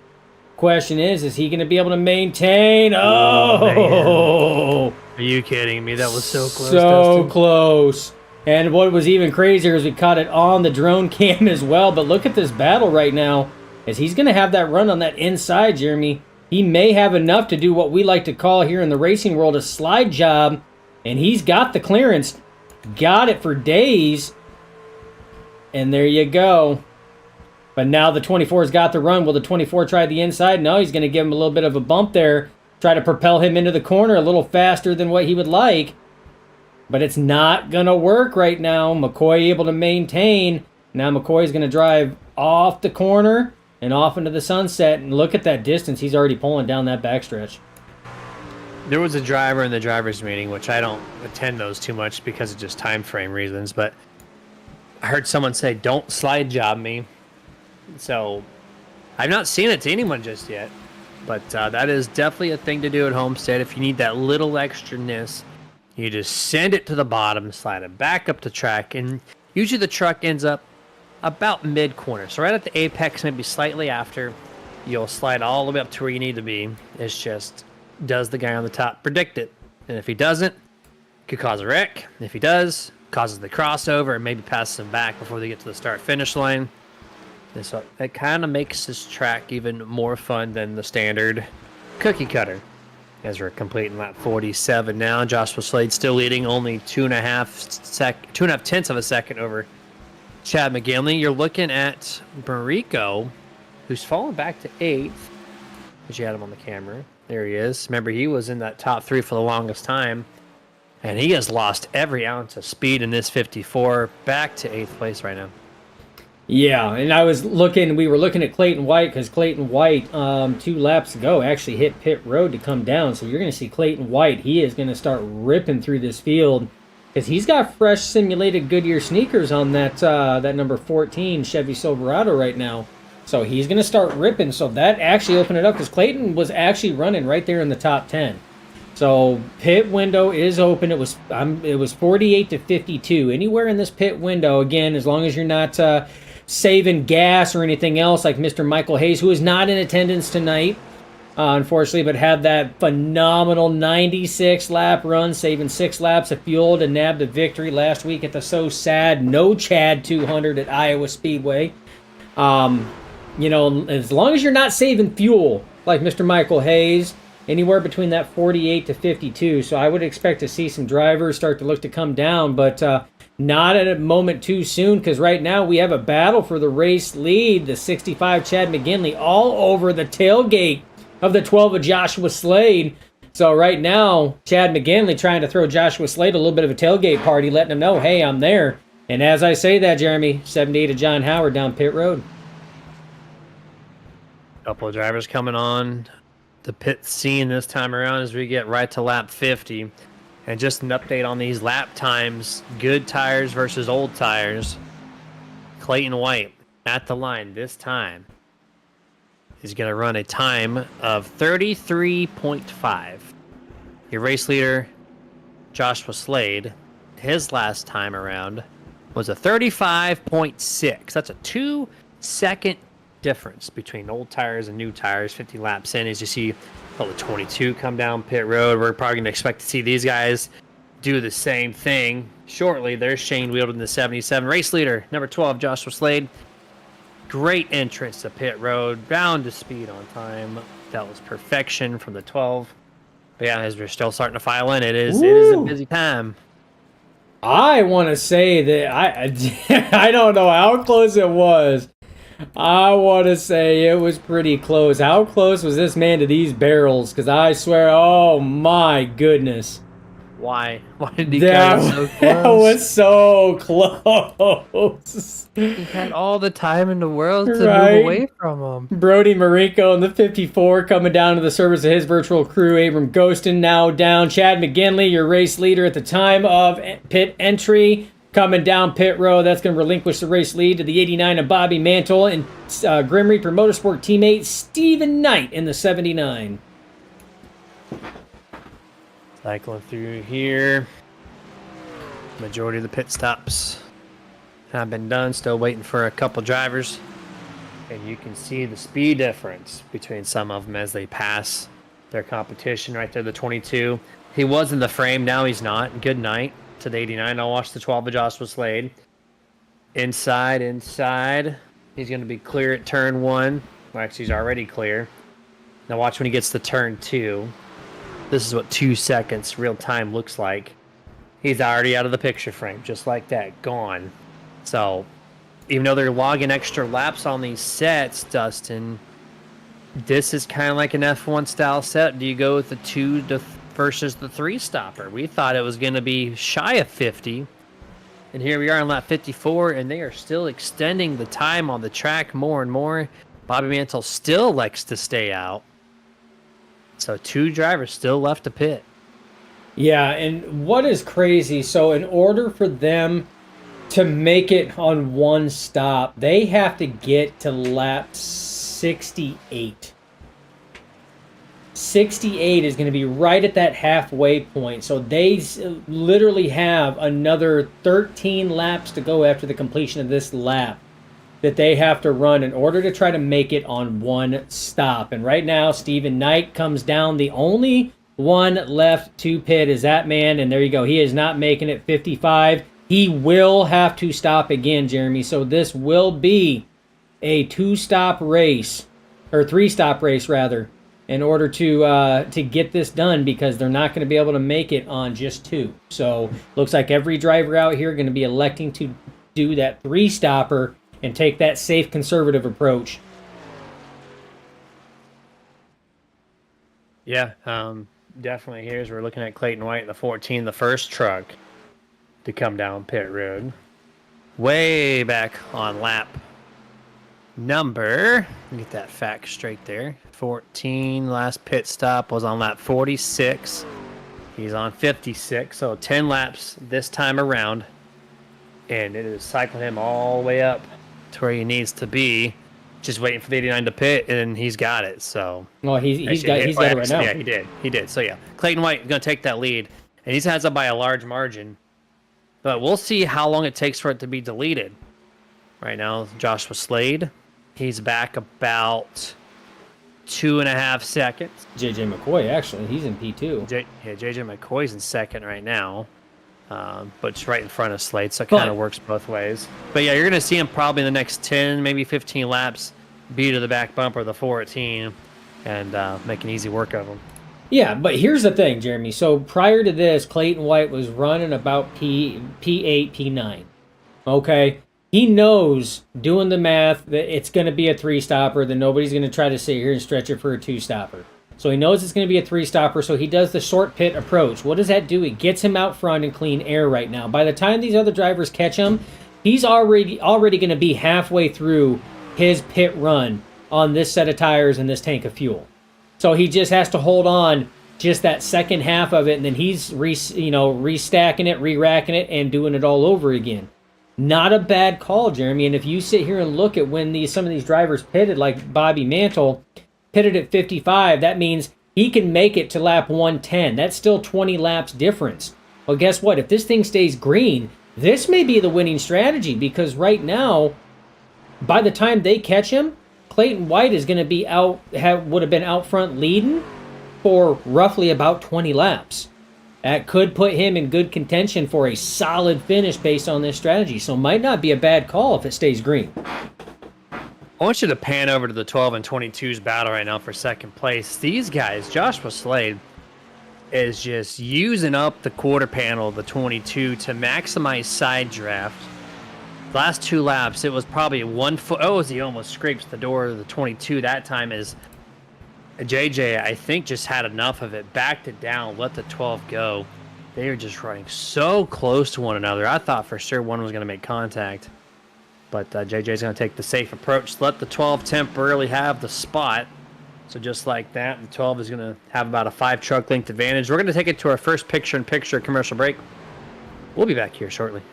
Question is he going to be able to maintain? Oh, are you kidding me? That was so close. So Dustin. close. And what was even crazier is we caught it on the drone cam as well. But look at this battle right now, as he's going to have that run on that inside, Jeremy. He may have enough to do what we like to call here in the racing world a slide job. And he's got the clearance. Got it for days. And there you go. But now the 24's got the run. Will the 24 try the inside? No, he's going to give him a little bit of a bump there. Try to propel him into the corner a little faster than what he would like. But it's not going to work right now. McCoy able to maintain. Now McCoy's going to drive off the corner and off into the sunset. And look at that distance. He's already pulling down that backstretch. There was a driver in the driver's meeting, which I don't attend those too much because of just time frame reasons. But I heard someone say, don't slide job me. So I've not seen it to anyone just yet, but that is definitely a thing to do at Homestead. If you need that little extraness, you just send it to the bottom, slide it back up the track, and usually the truck ends up about mid-corner. So right at the apex, maybe slightly after, you'll slide all the way up to where you need to be. It's just, does the guy on the top predict it? And if he doesn't, it could cause a wreck. If he does, causes the crossover and maybe passes him back before they get to the start-finish line. And so it kind of makes this track even more fun than the standard cookie cutter. As we're completing lap 47 now, Joshua Slade still leading, only 2.5 tenths of a second over Chad McGinley. You're looking at Marico, who's fallen back to 8th. As you had him on the camera. There he is. Remember, he was in that top 3 for the longest time. And he has lost every ounce of speed in this 54, back to 8th place right now. Yeah, and we were looking at Clayton White because Clayton White, 2 laps ago, actually hit pit road to come down. So you're going to see Clayton White. He is going to start ripping through this field because he's got fresh simulated Goodyear sneakers on that number 14 Chevy Silverado right now. So he's going to start ripping. So that actually opened it up because Clayton was actually running right there in the top 10. So pit window is open. It was 48 to 52. Anywhere in this pit window, again, as long as you're not saving gas or anything else, like Mr. Michael Hayes, who is not in attendance tonight, unfortunately, but had that phenomenal 96 lap run, saving 6 laps of fuel to nab the victory last week at the so sad No Chad 200 at Iowa Speedway. As long as you're not saving fuel, like Mr. Michael Hayes, anywhere between that 48 to 52. So I would expect to see some drivers start to look to come down, but not at a moment too soon, because right now we have a battle for the race lead. The 65 Chad McGinley all over the tailgate of the 12 of Joshua Slade. So right now, Chad McGinley trying to throw Joshua Slade a little bit of a tailgate party, letting him know, hey, I'm there. And as I say that, Jeremy, 78 of John Howard down pit road. Couple of drivers coming on the pit scene this time around as we get right to lap 50. And just an update on these lap times, good tires versus old tires. Clayton White at the line this time is going to run a time of 33.5. Your race leader, Joshua Slade, his last time around was a 35.6. That's a 2-second difference between old tires and new tires 50 laps in. As you see the 22 come down pit road, we're probably going to expect to see these guys do the same thing shortly. There's Shane Wheeldon, the 77 race leader, number 12 Joshua Slade. Great entrance to pit road, bound to speed on time. That was perfection from the 12. But yeah, as we're still starting to file in, it is a busy time. I want to say that I don't know how close it was. I want to say it was pretty close. How close was this man to these barrels? Because I swear, oh my goodness. Why? Why did he come so close? That was so close. He had all the time in the world to move away from him. Brody Marinko in the 54 coming down to the service of his virtual crew. Abram Ghostin now down. Chad McGinley, your race leader at the time of pit entry, coming down pit road. That's going to relinquish the race lead to the 89 of Bobby Mantle and Grim Reaper Motorsport teammate Stephen Knight in the 79. Cycling through here. Majority of the pit stops have been done. Still waiting for a couple drivers. And you can see the speed difference between some of them as they pass their competition right there, the 22. He was in the frame, now he's not. Good night to the 89. I'll watch the 12 of Joshua Slade. Inside. He's going to be clear at turn 1. Well, actually, he's already clear. Now watch when he gets to turn 2. This is what 2 seconds real time looks like. He's already out of the picture frame, just like that, gone. So, even though they're logging extra laps on these sets, Dustin, this is kind of like an F1 style set. Do you go with the 2 versus the 3 stopper? We thought it was going to be shy of 50. And here we are on lap 54, and they are still extending the time on the track more and more. Bobby Mantle still likes to stay out. So 2 drivers still left to pit. Yeah, and what is crazy, so in order for them to make it on one stop, they have to get to lap 68. 68 is going to be right at that halfway point. So they literally have another 13 laps to go after the completion of this lap that they have to run in order to try to make it on one stop. And right now, Stephen Knight comes down. The only one left to pit is that man, and there you go. He is not making it 55. He will have to stop again, Jeremy. So this will be a 2-stop race, or 3-stop race rather, in order to get this done, because they're not going to be able to make it on just 2. So looks like every driver out here going to be electing to do that 3-stopper and take that safe, conservative approach. Yeah, definitely. Here's we're looking at Clayton White, the 14, the first truck to come down pit road. Way back on lap number, let me get that fact straight there. 14, last pit stop was on lap 46. He's on 56, so 10 laps this time around. And it is cycling him all the way up to where he needs to be. Just waiting for the 89 to pit, and he's got it. So, well, he's got it right now. Yeah, he did. So yeah, Clayton White is going to take that lead, and he's heads up by a large margin. But we'll see how long it takes for it to be deleted. Right now, Joshua Slade, he's back about 2.5 seconds. JJ McCoy, actually, he's in P2. JJ McCoy's in second right now. But it's right in front of Slade, so it kind of works both ways. But yeah, you're going to see him probably in the next 10, maybe 15 laps, be to the back bumper of the 14, and make an easy work of him. Yeah, but here's the thing, Jeremy. So prior to this, Clayton White was running about P8, P9. Okay? He knows, doing the math, that it's going to be a 3-stopper, that nobody's going to try to sit here and stretch it for a 2-stopper. So he knows it's going to be a 3-stopper, so he does the short pit approach. What does that do? It gets him out front in clean air right now. By the time these other drivers catch him, he's already going to be halfway through his pit run on this set of tires and this tank of fuel. So he just has to hold on just that second half of it, and then he's restacking it, re-racking it, and doing it all over again. Not a bad call, Jeremy. And if you sit here and look at when some of these drivers pitted, like Bobby Mantle, pitted at 55, that means he can make it to lap 110. That's still 20 laps difference. Well, guess what? If this thing stays green, this may be the winning strategy, because right now, by the time they catch him, Clayton White is going to be would have been out front leading for roughly about 20 laps. That could put him in good contention for a solid finish based on this strategy. So might not be a bad call if it stays green. I want you to pan over to the 12 and 22's battle right now for second place. These guys, Joshua Slade, is just using up the quarter panel of the 22 to maximize side draft. The last 2 laps, it was probably 1 foot. Oh, as he almost scrapes the door of the 22. That time is JJ, I think, just had enough of it, backed it down, let the 12 go. They were just running so close to one another. I thought for sure one was going to make contact. But JJ's going to take the safe approach, let the 12 temporarily have the spot. So just like that, the 12 is going to have about a 5-truck length advantage. We're going to take it to our first picture-in-picture commercial break. We'll be back here shortly.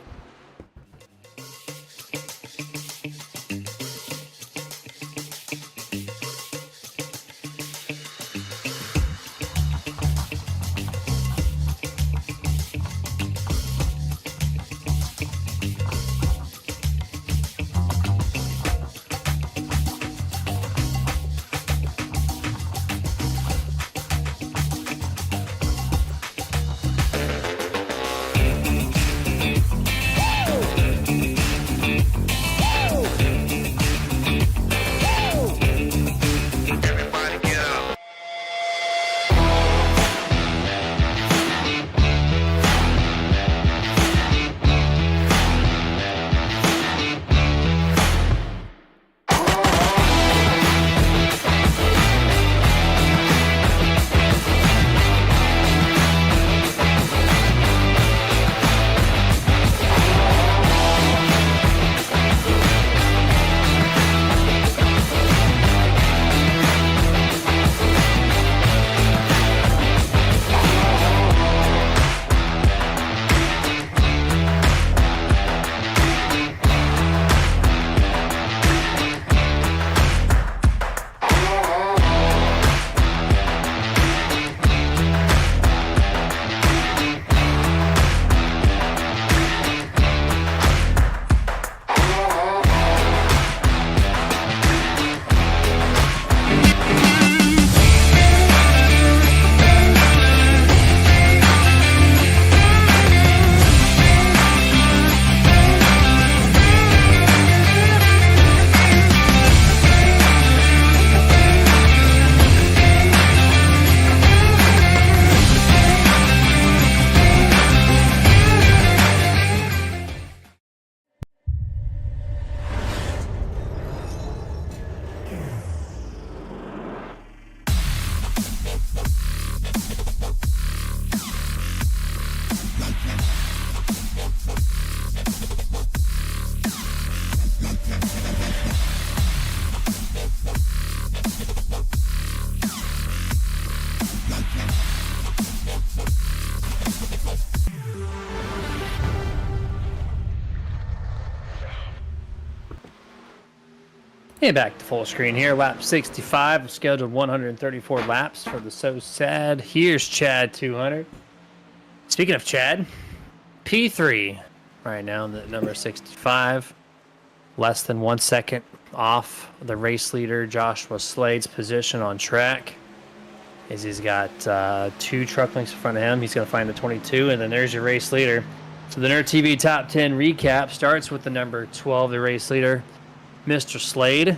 And back to full screen here. Lap 65, scheduled 134 laps for the So Sad. Here's Chad 200. Speaking of Chad, P3 right now, the number 65. Less than 1 second off the race leader, Joshua Slade's position on track. As he's got 2 truck links in front of him. He's going to find the 22, and then there's your race leader. So the Nerd TV Top 10 recap starts with the number 12, the race leader, Mr. Slade.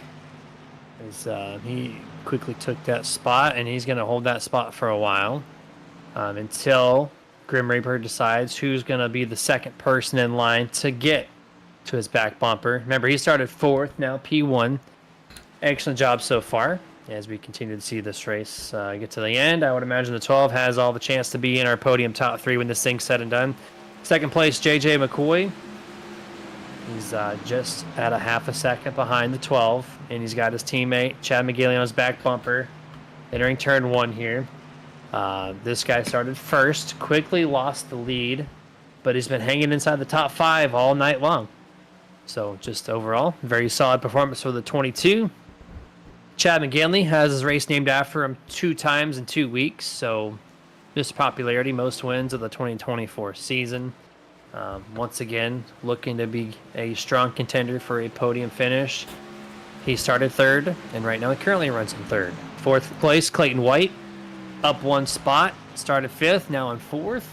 He quickly took that spot, and he's going to hold that spot for a while until Grim Reaper decides who's going to be the second person in line to get to his back bumper. Remember, he started 4th, now P1. Excellent job so far. As we continue to see this race get to the end, I would imagine the 12 has all the chance to be in our podium top 3 when this thing's said and done. Second place, JJ McCoy. He's just at a half a second behind the 12, and he's got his teammate Chad McGinley on his back bumper. Entering turn 1 here. This guy started first, quickly lost the lead, but he's been hanging inside the top 5 all night long. So just overall, very solid performance for the 22. Chad McGinley has his race named after him 2 times in 2 weeks, so just popularity, most wins of the 2024 season. Once again, looking to be a strong contender for a podium finish. He started 3rd, and right now he currently runs in 3rd. 4th place, Clayton White, up 1 spot, started 5th, now in 4th.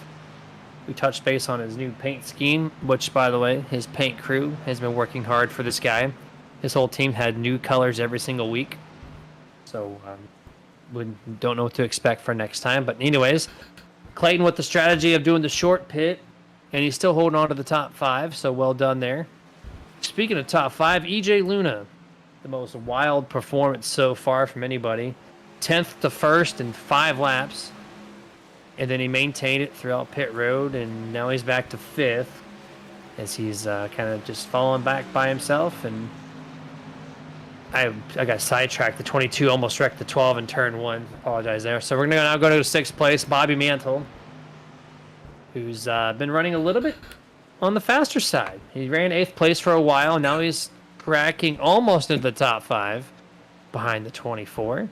We touched base on his new paint scheme, which, by the way, his paint crew has been working hard for this guy. His whole team had new colors every single week. So we don't know what to expect for next time. But anyways, Clayton with the strategy of doing the short pit, and he's still holding on to the top 5, so well done there. Speaking of top 5, EJ Luna, the most wild performance so far from anybody. 10th to 1st in 5 laps. And then he maintained it throughout pit road, and now he's back to 5th as he's kind of just falling back by himself. And I got sidetracked. The 22 almost wrecked the 12 in turn 1. Apologize there. So we're going to now go to 6th place, Bobby Mantle, who's been running a little bit on the faster side. He ran 8th place for a while, and now he's cracking almost into the top 5 behind the 24.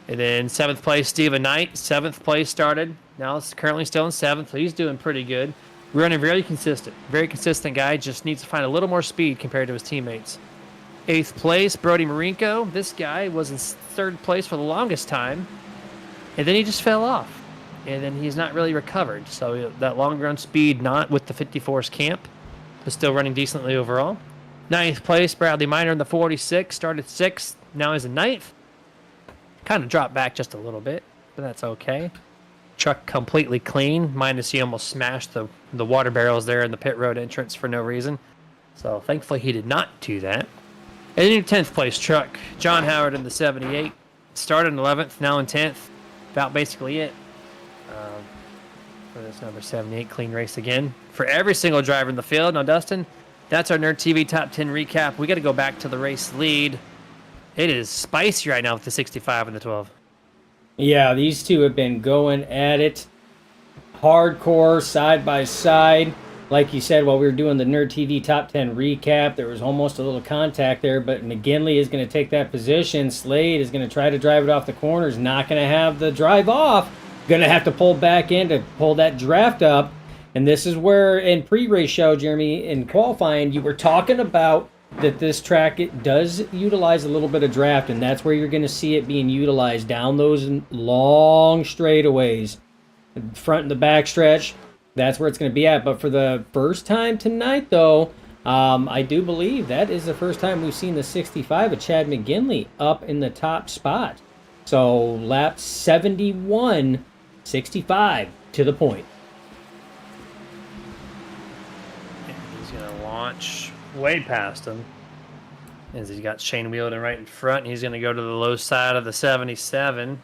And then 7th place, Steven Knight. 7th place started. Now it's currently still in 7th, so he's doing pretty good. Running very consistent. Very consistent guy. Just needs to find a little more speed compared to his teammates. 8th place, Brody Marinko. This guy was in 3rd place for the longest time. And then he just fell off. And then he's not really recovered. So that long run speed, not with the 54's camp, but still running decently overall. 9th place, Bradley Miner in the 46. Started 6th. Now he's in 9th. Kind of dropped back just a little bit, but that's okay. Truck completely clean, minus he almost smashed the water barrels there in the pit road entrance for no reason. So thankfully he did not do that. And then your 10th place truck, John Howard in the 78. Started in 11th, now in 10th. About basically it for this number 78 clean race again. For every single driver in the field. Now, Dustin, that's our Nerd TV Top 10 recap. We got to go back to the race lead. It is spicy right now with the 65 and the 12. Yeah, these two have been going at it hardcore, side by side. Like you said, while we were doing the Nerd TV Top 10 recap, there was almost a little contact there, but McGinley is going to take that position. Slade is going to try to drive it off the corners, not going to have the drive off. Going to have to pull back in to pull that draft up. And this is where, in pre-race show, Jeremy, in qualifying, you were talking about that this track, it does utilize a little bit of draft, and that's where you're going to see it being utilized down those long straightaways, front and the back stretch. That's where it's going to be at. But for the first time tonight, though, I do believe that is the first time we've seen the 65 of Chad McGinley up in the top spot. So lap 71, 65 to the point. He's going to launch way past him as he's got Shane Wheeldon right in front. He's going to go to the low side of the 77.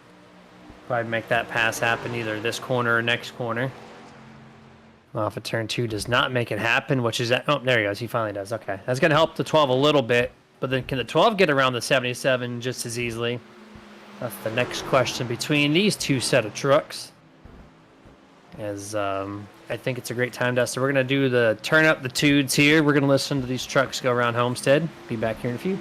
Probably make that pass happen either this corner or next corner. Off of turn 2 does not make it happen, which is that. Oh, there he goes. He finally does. Okay. That's going to help the 12 a little bit, but then can the 12 get around the 77 just as easily? That's the next question between these two set of trucks. As I think it's a great time, Dustin. We're going to do the turn up the tudes here. We're going to listen to these trucks go around Homestead. Be back here in a few.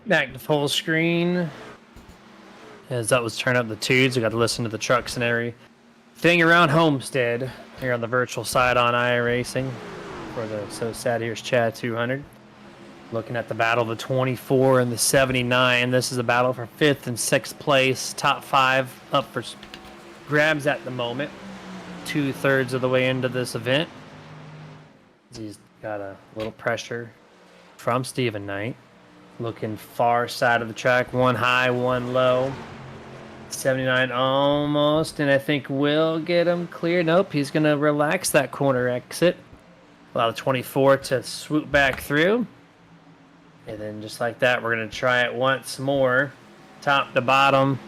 Back to full screen. As that was turning up the tunes, we got to listen to the trucks and everything around Homestead here on the virtual side on iRacing for the So Sad Here's Chad 200. Looking at the battle of the 24 and the 79. This is a battle for 5th and 6th place. Top 5 up for grabs at the moment. 2/3 of the way into this event. He's got a little pressure from Stephen Knight. Looking far side of the track. One high, one low. 79 almost, and I think will get him clear. Nope, he's going to relax that corner exit. Allow the 24 to swoop back through. And then just like that, we're going to try it once more. Top to bottom.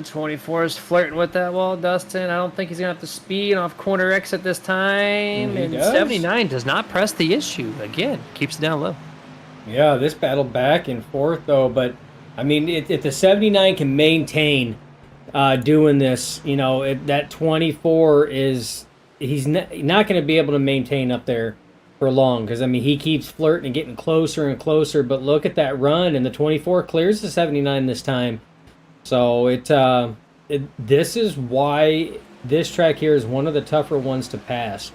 24 is flirting with that wall, Dustin. I don't think he's going to have to speed off corner exit this time. And 79 does not press the issue. Again, keeps it down low. Yeah, this battle back and forth, though. But, I mean, if the 79 can maintain doing this, you know, that 24 is... He's not going to be able to maintain up there for long. Because, I mean, he keeps flirting and getting closer and closer. But look at that run. And the 24 clears the 79 this time. So this is why this track here is one of the tougher ones to pass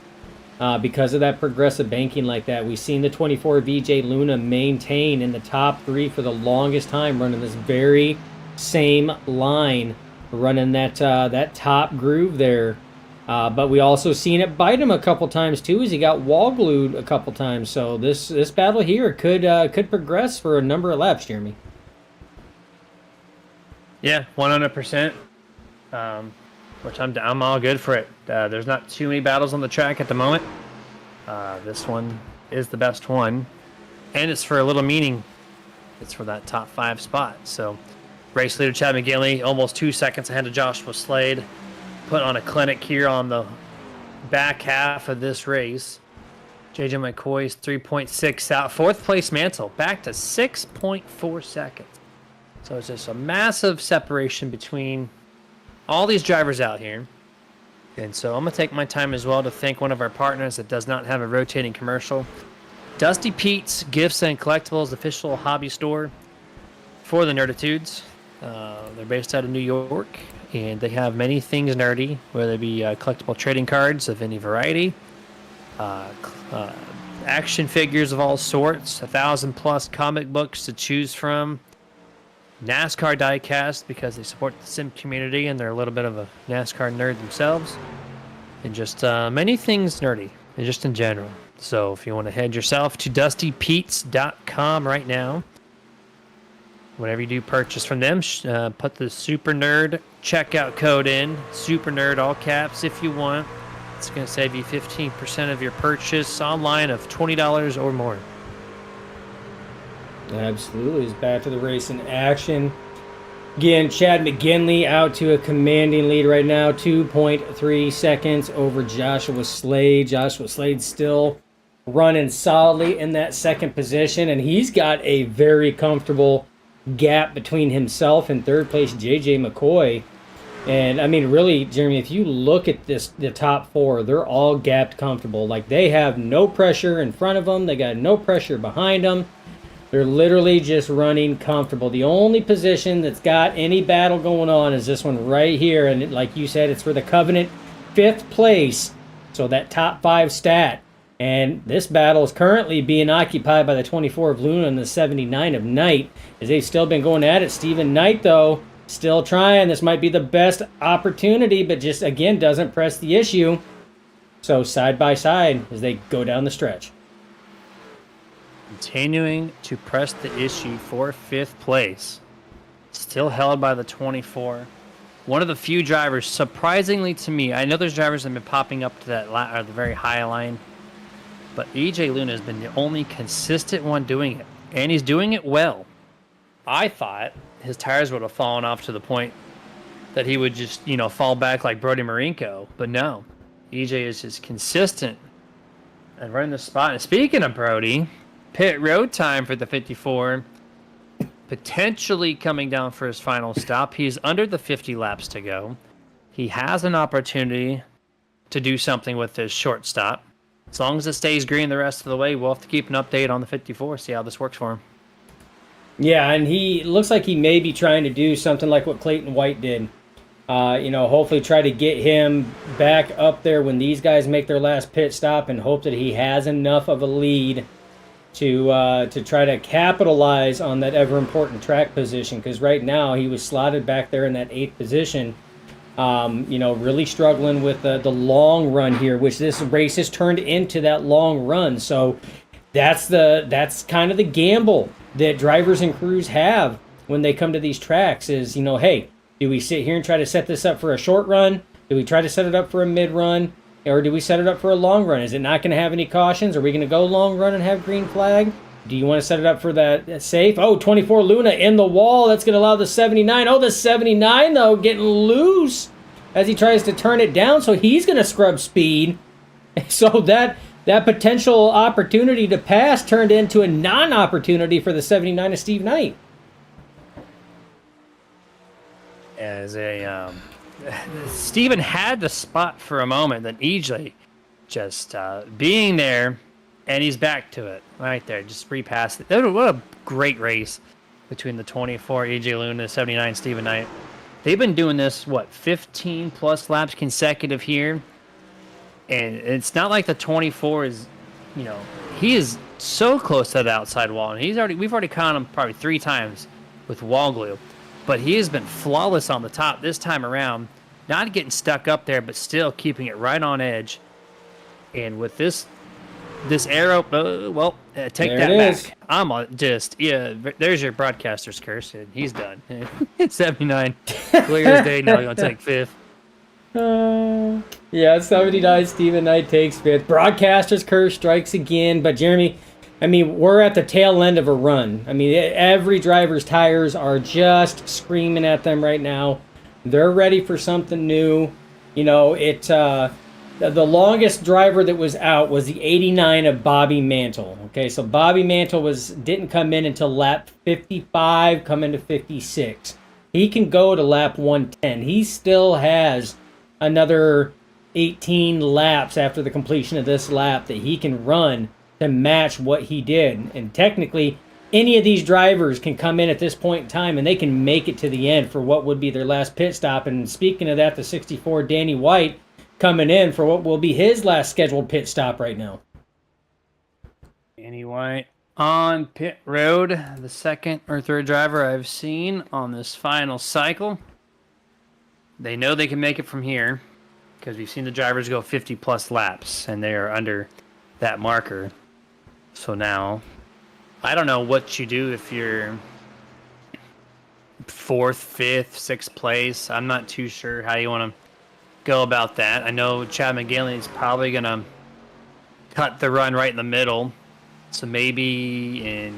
because of that progressive banking like that. We've seen the 24 VJ Luna maintain in the top 3 for the longest time, running this very same line, running that top groove there. But we also seen it bite him a couple times too, as he got wall glued a couple times. So this battle here could progress for a number of laps, Jeremy. Yeah, 100%. Which I'm all good for it. There's not too many battles on the track at the moment. This one is the best one, and it's for a little meaning. It's for that top 5 spot. So, race leader Chad McGinley, almost 2 seconds ahead of Joshua Slade, put on a clinic here on the back half of this race. JJ McCoy's 3.6 out, 4th place Mansell back to 6.4 seconds. So it's just a massive separation between all these drivers out here. And so I'm going to take my time as well to thank one of our partners that does not have a rotating commercial. Dusty Pete's Gifts and Collectibles official hobby store for the Nerditudes. They're based out of New York, and they have many things nerdy, whether it be collectible trading cards of any variety, action figures of all sorts, 1,000+ comic books to choose from, NASCAR diecast because they support the sim community and they're a little bit of a NASCAR nerd themselves, and just many things nerdy and just in general. So if you want to head yourself to dustypete's.com right now, whenever you do purchase from them, put the Super Nerd checkout code in, Super Nerd all caps if you want. It's going to save you 15% of your purchase online of $20 or more. Absolutely. He's back to the race in action. Again, Chad McGinley out to a commanding lead right now. 2.3 seconds over Joshua Slade. Joshua Slade still running solidly in that second position, and he's got a very comfortable gap between himself and third place JJ McCoy. And, I mean, really, Jeremy, if you look at the top 4, they're all gapped comfortable. Like, they have no pressure in front of them. They got no pressure behind them. They're literally just running comfortable. The only position that's got any battle going on is this one right here. And like you said, it's for the Covenant 5th place. So that top 5 stat. And this battle is currently being occupied by the 24 of Luna and the 79 of Knight, as they've still been going at it. Stephen Knight, though, still trying. This might be the best opportunity, but just, again, doesn't press the issue. So side by side as they go down the stretch. Continuing to press the issue for 5th place. Still held by the 24. One of the few drivers, surprisingly to me, I know there's drivers that have been popping up to that or the very high line, but EJ Luna has been the only consistent one doing it, and he's doing it well. I thought his tires would have fallen off to the point that he would just, fall back like Brody Marinko, but no. EJ is just consistent and running the spot. And speaking of Brody, pit road time for the 54, potentially coming down for his final stop. He's under the 50 laps to go. He has an opportunity to do something with his short stop. As long as it stays green the rest of the way, we'll have to keep an update on the 54, see how this works for him. Yeah, and he looks like he may be trying to do something like what Clayton White did. Hopefully try to get him back up there when these guys make their last pit stop, and hope that he has enough of a lead to try to capitalize on that ever important track position. Because right now he was slotted back there in that 8th position. Really struggling with the long run here, which this race has turned into that long run. So that's kind of the gamble that drivers and crews have when they come to these tracks is, hey, do we sit here and try to set this up for a short run? Do we try to set it up for a mid run? Or do we set it up for a long run? Is it not going to have any cautions? Are we going to go long run and have green flag? Do you want to set it up for that safe? Oh, 24 Luna in the wall. That's going to allow the 79. Oh, the 79, though, getting loose as he tries to turn it down. So he's going to scrub speed. So that potential opportunity to pass turned into a non-opportunity for the 79 of Steve Knight. As Steven had the spot for a moment, then EJ just being there, and he's back to it right there. Just repassed it. What a great race between the 24 EJ Luna, 79 Steven Knight. They've been doing this 15 plus laps consecutive here, and it's not like the 24 is, he is so close to the outside wall, and we've already caught him probably 3 times with wall glue. But he has been flawless on the top this time around. Not getting stuck up there, but still keeping it right on edge. And with this arrow, take there that back. is. There's your broadcaster's curse, and he's done. 79, clear as day. Now he's going to take 5th. Yeah, 79 Steven Knight takes 5th. Broadcaster's curse strikes again. But Jeremy, we're at the tail end of a run. Every driver's tires are just screaming at them right now. They're ready for something new. The longest driver that was out was the 89 of Bobby Mantle. Okay, so Bobby Mantle didn't come in until lap 55, come into 56. He can go to lap 110. He still has another 18 laps after the completion of this lap that he can run to match what he did. And technically, any of these drivers can come in at this point in time and they can make it to the end for what would be their last pit stop. And speaking of that, the 64 Danny White coming in for what will be his last scheduled pit stop right now. Danny White on pit road, the 2nd or 3rd driver I've seen on this final cycle. They know they can make it from here because we've seen the drivers go 50 plus laps and they are under that marker. So now, I don't know what you do if you're 4th, 5th, 6th place. I'm not too sure how you want to go about that. I know Chad McGinley is probably going to cut the run right in the middle. So maybe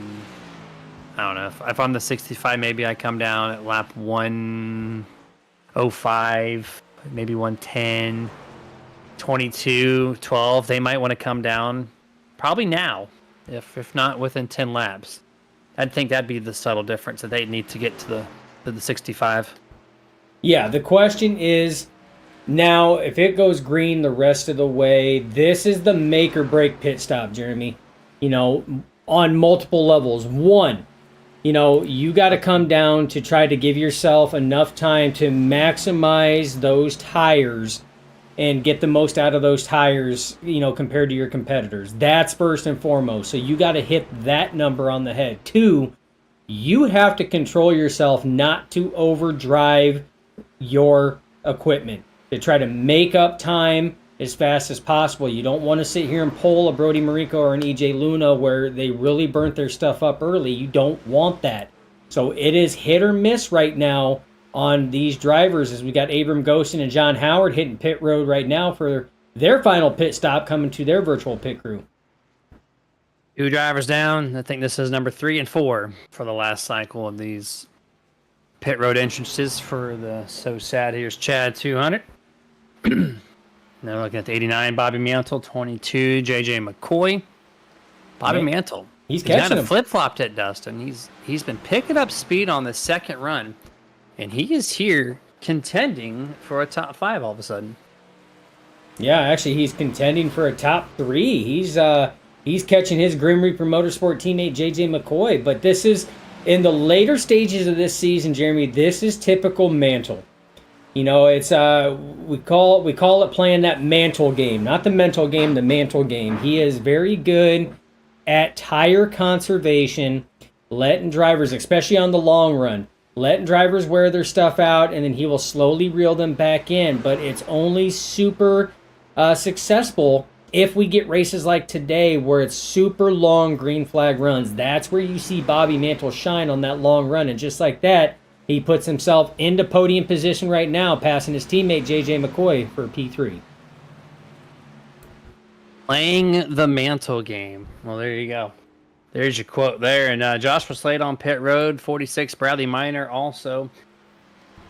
I don't know, if I'm the 65, maybe I come down at lap 105, maybe 110, 22, 12. They might want to come down probably now. If not within 10 laps. I think that'd be the subtle difference that they need to get to the 65. Yeah, the question is, now, if it goes green the rest of the way, this is the make or break pit stop, Jeremy. On multiple levels. One, you got to come down to try to give yourself enough time to maximize those tires and get the most out of those tires, compared to your competitors. That's first and foremost. So you got to hit that number on the head. 2, you have to control yourself not to overdrive your equipment to try to make up time as fast as possible. You don't want to sit here and pull a Brody Marico or an EJ Luna where they really burnt their stuff up early. You don't want that. So it is hit or miss right now on these drivers, as we got Abram Ghostin and John Howard hitting pit road right now for their final pit stop coming to their virtual pit crew. 2 drivers down. I think this is number 3 and 4 for the last cycle of these pit road entrances for the So Sad Here's Chad 200. Now we're looking at the 89 Bobby Mantle, 22 JJ McCoy. Bobby Mantle. He's catching kind him. of flip-flopped at Dustin. He's been picking up speed on the second run. And he is here contending for a top 5 all of a sudden. Yeah, actually, he's contending for a top 3. He's catching his Grim Reaper Motorsport teammate JJ McCoy. But this is in the later stages of this season, Jeremy, this is typical Mantle. You know, it's we call it playing that mantle game, not the mental game, the mantle game. He is very good at tire conservation, letting drivers, especially on the long run, letting drivers wear their stuff out, and then he will slowly reel them back in. But it's only super successful if we get races like today where it's super long green flag runs. That's where you see Bobby Mantle shine on that long run. And just like that, he puts himself into podium position right now, passing his teammate J.J. McCoy for P3. Playing the mantle game. Well, there you go. There's your quote there. And Joshua Slade on pit road, 46. Bradley Minor also.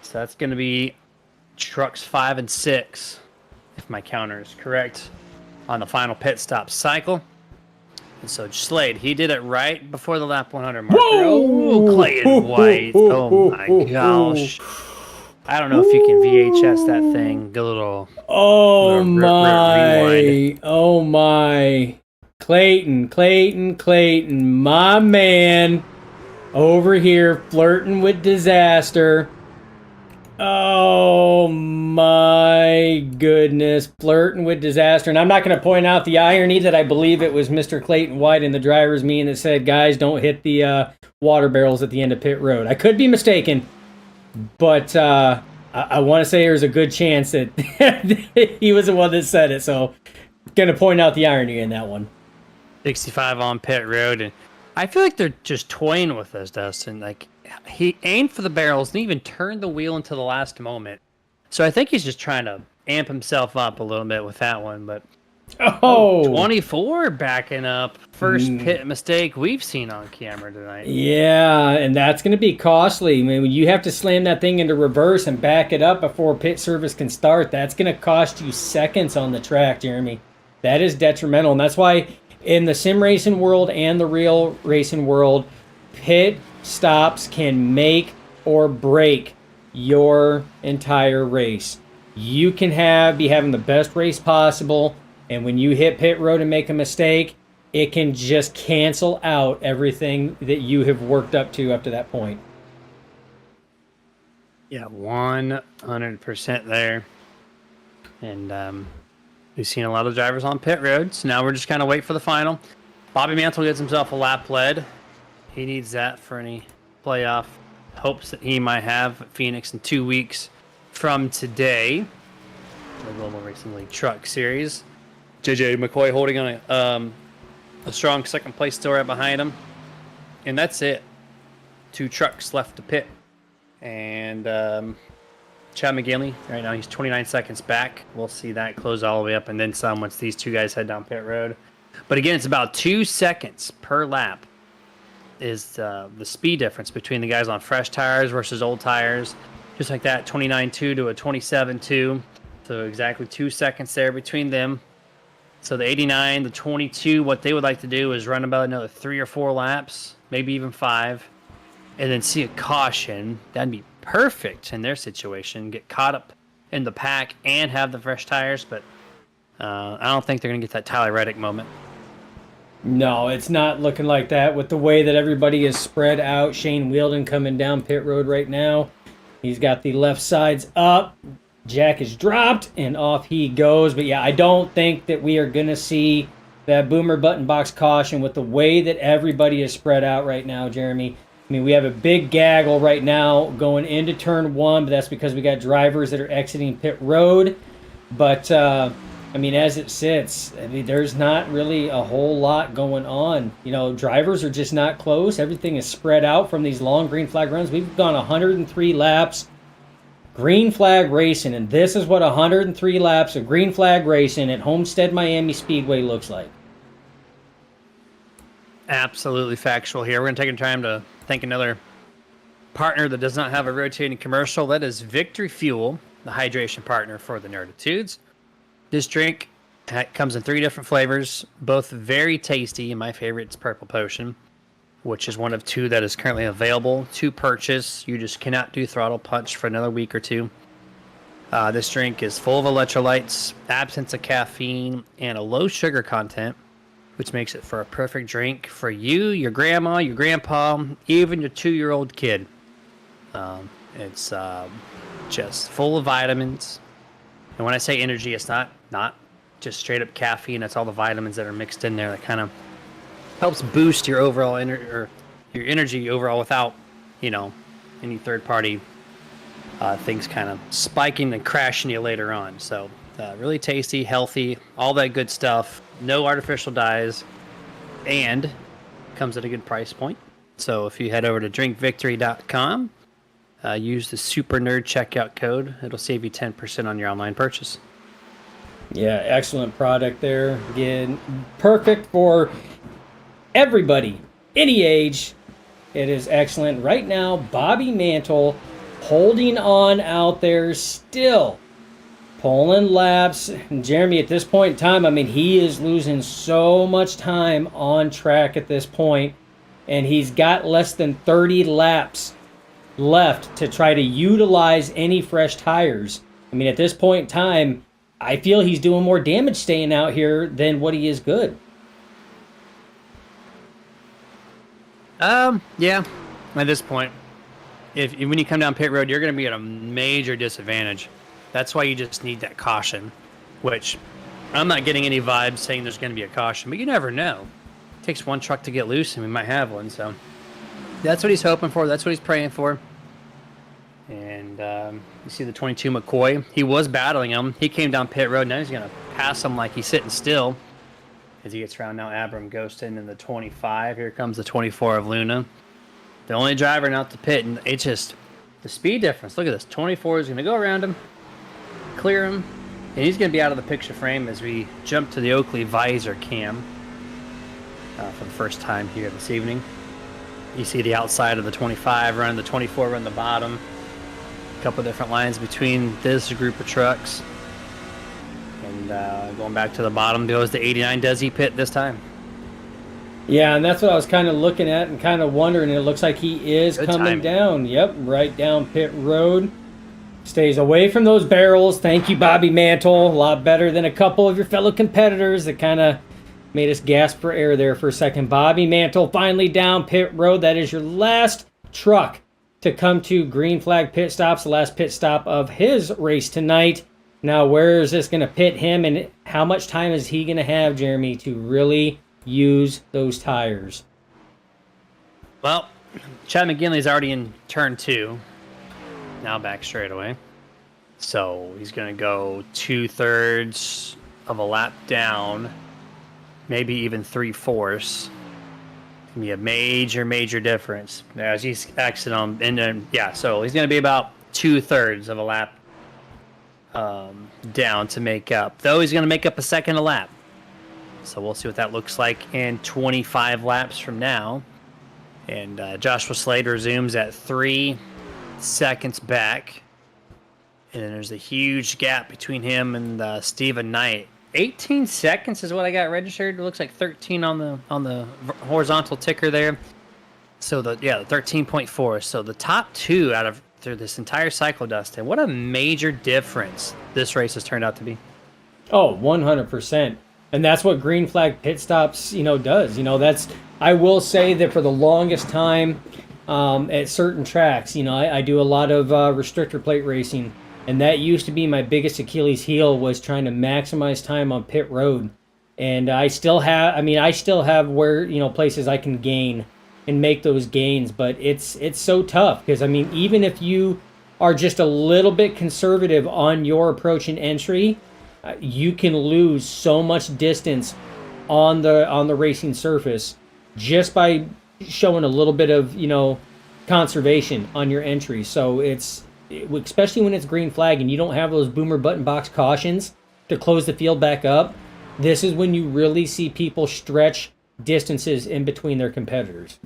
So that's going to be trucks 5 and 6, if my counter is correct, on the final pit stop cycle. And so Slade, he did it right before the lap 100 marker. Whoa! Oh, Clayton White. Oh, my gosh. I don't know if you can VHS that thing. Get a little... Oh, my. Rewind. Oh, my. Clayton, my man over here flirting with disaster. Oh my goodness, flirting with disaster. And I'm not going to point out the irony that I believe it was Mr. Clayton White in the driver's meeting that said, guys, don't hit the water barrels at the end of pit road. I could be mistaken, but I want to say there's a good chance that he was the one that said it. So going to point out the irony in that one. 65 on pit road, and I feel like they're just toying with us, Dustin. Like, he aimed for the barrels and even turned the wheel into the last moment. So I think he's just trying to amp himself up a little bit with that one. But 24 backing up. First pit mistake we've seen on camera tonight. Yeah, and that's going to be costly. I mean, you have to slam that thing into reverse and back it up before pit service can start. That's going to cost you seconds on the track, Jeremy. That is detrimental, and that's why in the sim racing world and the real racing world, pit stops can make or break your entire race. You can be having the best race possible, and when you hit pit road and make a mistake, it can just cancel out everything that you have worked up to that point. Yeah, 100% there. And we've seen a lot of drivers on pit road, so now we're just kind of wait for the final. Bobby Mantle gets himself a lap lead. He needs that for any playoff hopes that he might have at Phoenix in 2 weeks from today. The Global Racing League Truck Series. JJ McCoy holding on a strong second place still right behind him. And that's it. 2 trucks left to pit. And Chad McGinley, right now he's 29 seconds back. We'll see that close all the way up and then some once these 2 guys head down pit road. But again, it's about 2 seconds per lap is the speed difference between the guys on fresh tires versus old tires. Just like that, 29.2 to a 27.2. So exactly 2 seconds there between them. So the 89, the 22, what they would like to do is run about another 3 or 4 laps, maybe even 5, and then see a caution. That'd be perfect in their situation. Get caught up in the pack and have the fresh tires, but I don't think they're going to get that Tyler Reddick moment. No, it's not looking like that with the way that everybody is spread out. Shane Wheeldon coming down pit road right now. He's got the left sides up. Jack is dropped, and off he goes. But yeah, I don't think that we are going to see that boomer button box caution with the way that everybody is spread out right now, Jeremy. I mean, we have a big gaggle right now going into turn 1, but that's because we got drivers that are exiting pit road. But, I mean, as it sits, I mean, there's not really a whole lot going on. You know, drivers are just not close. Everything is spread out from these long green flag runs. We've gone 103 laps. Green flag racing, and this is what 103 laps of green flag racing at Homestead-Miami Speedway looks like. Absolutely factual here. We're going to take time to thank another partner that does not have a rotating commercial. That is Victory Fuel, the hydration partner for the Nerditudes. This drink comes in 3 different flavors, both very tasty. My favorite is Purple Potion, which is one of 2 that is currently available to purchase. You just cannot do Throttle Punch for another week or 2. This drink is full of electrolytes, absence of caffeine, and a low sugar content. which makes it for a perfect drink for you, your grandma, your grandpa, even your 2-year-old kid. It's just full of vitamins. And when I say energy, it's not just straight up caffeine. It's all the vitamins that are mixed in there that kind of helps boost your overall your energy overall without, any third party things kind of spiking and crashing you later on. So really tasty, healthy, all that good stuff. No artificial dyes, and comes at a good price point. So if you head over to drinkvictory.com, use the Super Nerd checkout code. It'll save you 10% on your online purchase. Yeah, excellent product there. Again, perfect for everybody, any age. It is excellent. Right now, Bobby Mantle holding on out there still. Pulling laps. And Jeremy, at this point in time, I mean, he is losing so much time on track at this point, and he's got less than 30 laps left to try to utilize any fresh tires. I mean, at this point in time, I feel he's doing more damage staying out here than what he is good. Yeah. At this point, if when you come down pit road, you're going to be at a major disadvantage. That's why you just need that caution, which I'm not getting any vibes saying there's going to be a caution, but you never know. It takes one truck to get loose, and we might have one. So that's what he's hoping for. That's what he's praying for. And you see the 22 McCoy. He was battling him. He came down pit road. Now he's going to pass him like he's sitting still as he gets around now. Abram Ghostin in the 25. Here comes the 24 of Luna. The only driver not to pit, and it's just the speed difference. Look at this. 24 is going to go around him, clear him, and he's going to be out of the picture frame as we jump to the Oakley visor cam for the first time here this evening. You see the outside of the 25 run, the 24 run the bottom. A couple different lines between this group of trucks. And going back to the bottom goes the 89. Does he pit this time? Yeah, and that's what I was kind of looking at and kind of wondering. It looks like he is Good coming timing. down. Yep, right down pit road. Stays away from those barrels. Thank you, Bobby Mantle. A lot better than a couple of your fellow competitors that kind of made us gasp for air there for a second. Bobby Mantle finally down pit road. That is your last truck to come to green flag pit stops, the last pit stop of his race tonight. Now, where is this going to pit him, and how much time is he going to have, Jeremy, to really use those tires? Well, Chad McGinley's already in turn 2. Now back straight away. So he's going to go 2/3 of a lap down, maybe even 3/4. Gonna be a major difference as he's exiting on, and then so he's gonna be about 2/3 of a lap down to make up. Though he's gonna make up a second a lap, so we'll see what that looks like in 25 laps from now. And Joshua Slade resumes at 3 seconds back, and then there's a huge gap between him and Stephen Knight. 18 seconds is what I got registered. It looks like 13 on the horizontal ticker there. So the 13.4. So the top 2 out of through this entire cycle, Dustin. What a major difference this race has turned out to be. Oh, 100%. And that's what green flag pit stops, does. That's, I will say that for the longest time at certain tracks, I do a lot of restrictor plate racing. And that used to be my biggest Achilles heel, was trying to maximize time on pit road. And I still have where, places I can gain and make those gains. But it's so tough because, even if you are just a little bit conservative on your approach and entry, you can lose so much distance on the racing surface just by showing a little bit of, conservation on your entry. So especially when it's green flag and you don't have those boomer button box cautions to close the field back up, this is when you really see people stretch distances in between their competitors.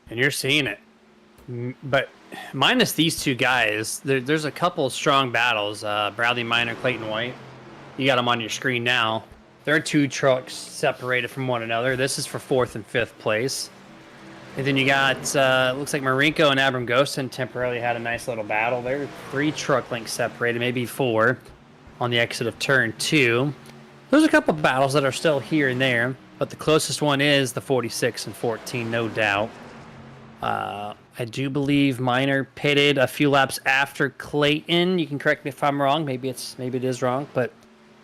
And you're seeing it. But minus these two guys, there's a couple strong battles. Bradley Minor, Clayton White. You got them on your screen now. There are 2 trucks separated from one another. This is for 4th and 5th place. And then you got, looks like Marinko and Abram Ghostin temporarily had a nice little battle there. 3 truck lengths separated, maybe 4, on the exit of turn 2. There's a couple battles that are still here and there, but the closest one is the 46 and 14, no doubt. I do believe Minor pitted a few laps after Clayton. You can correct me if I'm wrong. Maybe it is wrong, but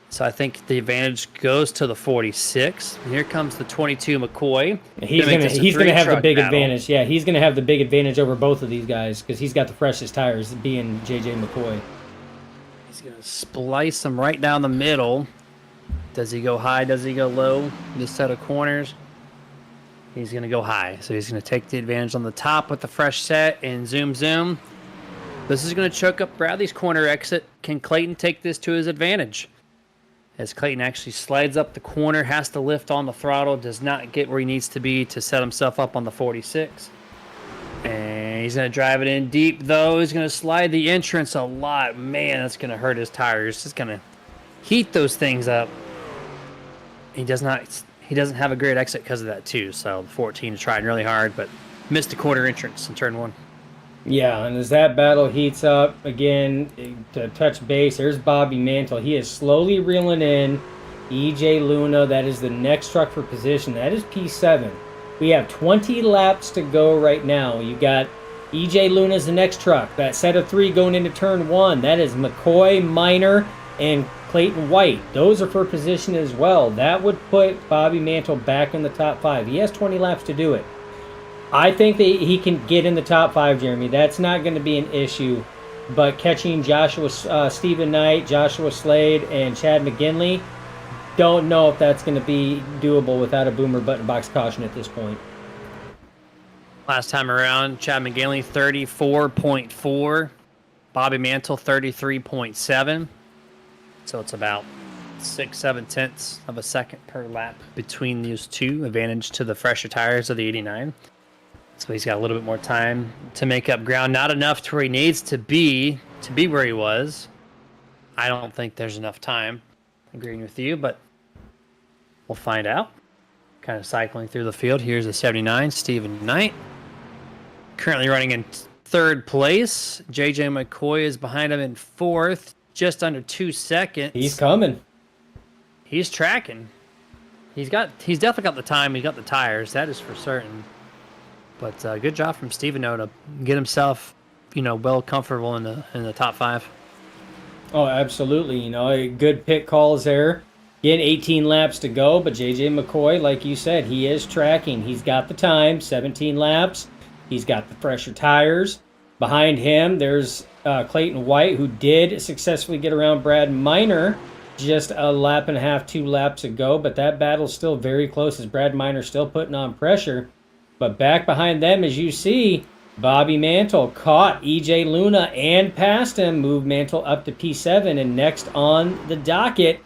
so I think the advantage goes to the 46. And here comes the 22 McCoy. He's gonna have the big advantage. Yeah, he's gonna have the big advantage over both of these guys because he's got the freshest tires, being JJ McCoy. He's gonna splice them right down the middle. Does he go high? Does he go low? This set of corners. He's going to go high. So he's going to take the advantage on the top with the fresh set and zoom, zoom. This is going to choke up Bradley's corner exit. Can Clayton take this to his advantage? As Clayton actually slides up the corner, has to lift on the throttle, does not get where he needs to be to set himself up on the 46. And he's going to drive it in deep, though. He's going to slide the entrance a lot. Man, that's going to hurt his tires. It's going to heat those things up. He doesn't have a great exit because of that, too. So, the 14 is trying really hard, but missed the corner entrance in turn 1. Yeah, and as that battle heats up, again, to touch base, there's Bobby Mantle. He is slowly reeling in EJ Luna. That is the next truck for position. That is P7. We have 20 laps to go right now. You got EJ Luna's the next truck. That set of 3 going into turn 1. That is McCoy, Minor, and Clayton White. Those are for position as well. That would put Bobby Mantle back in the top 5. He has 20 laps to do it. I think that he can get in the top 5, Jeremy. That's not going to be an issue. But catching Stephen Knight, Joshua Slade, and Chad McGinley, don't know if that's going to be doable without a boomer button box caution at this point. Last time around, Chad McGinley 34.4, Bobby Mantle 33.7. So it's about 6-7 tenths of a second per lap between these two. Advantage to the fresher tires of the 89. So he's got a little bit more time to make up ground. Not enough to where he needs to be where he was. I don't think there's enough time. Agreeing with you, but we'll find out. Kind of cycling through the field. Here's the 79, Stephen Knight. Currently running in 3rd place. JJ McCoy is behind him in 4th. Just under 2 seconds. He's coming. He's tracking. He's definitely got the time. He's got the tires. That is for certain. But good job from Stephen to get himself, well comfortable in the top 5. Oh, absolutely. Good pit calls there. Again, 18 laps to go, but JJ McCoy, like you said, he is tracking. He's got the time, 17 laps. He's got the fresher tires. Behind him, there's Clayton White, who did successfully get around Brad Minor just a lap and a half, 2 laps ago, but that battle's still very close as Brad Minor's still putting on pressure. But back behind them, as you see, Bobby Mantle caught EJ Luna and passed him, moved Mantle up to P7, and next on the docket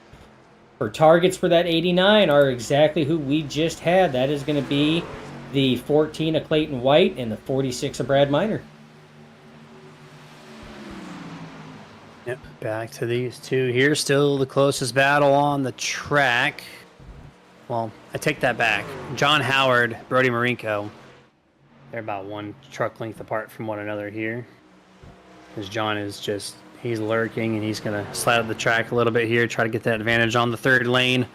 for targets for that 89 are exactly who we just had. That is going to be the 14 of Clayton White and the 46 of Brad Minor. Yep, back to these two here. Still the closest battle on the track. Well, I take that back. John Howard, Brody Marinko. They're about 1 truck length apart from one another here. Because John is he's lurking, and he's going to slide up the track a little bit here, try to get that advantage on the 3rd lane.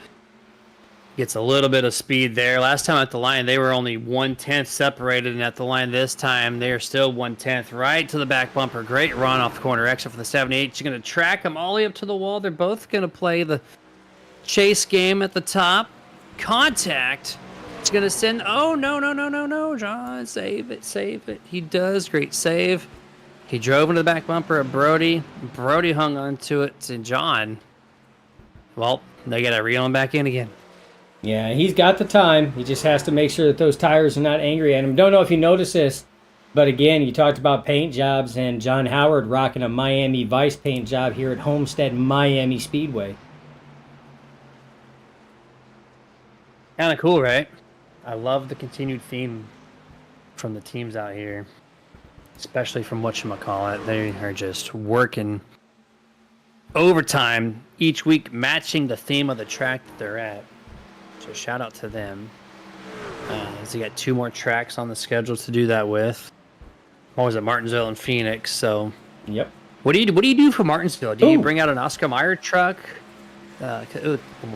Gets a little bit of speed there. Last time at the line, they were only 1/10 separated, and at the line this time, they are still 1/10 right to the back bumper. Great run off the corner exit for the 78. She's going to track them all the way up to the wall. They're both going to play the chase game at the top. Contact. It's going to send... Oh, no, John. Save it. He does. Great save. He drove into the back bumper of Brody. Brody hung onto it to John. Well, they got to reel him back in again. Yeah, he's got the time. He just has to make sure that those tires are not angry at him. Don't know if you noticed this, but again, you talked about paint jobs, and John Howard rocking a Miami Vice paint job here at Homestead-Miami Speedway. Kind of cool, right? I love the continued theme from the teams out here, especially from whatchamacallit. They are just working overtime each week, matching the theme of the track that they're at. So shout out to them. They got 2 more tracks on the schedule to do that with. What was it, Martinsville and Phoenix? So, yep. What do you do for Martinsville? Do you bring out an Oscar Mayer truck?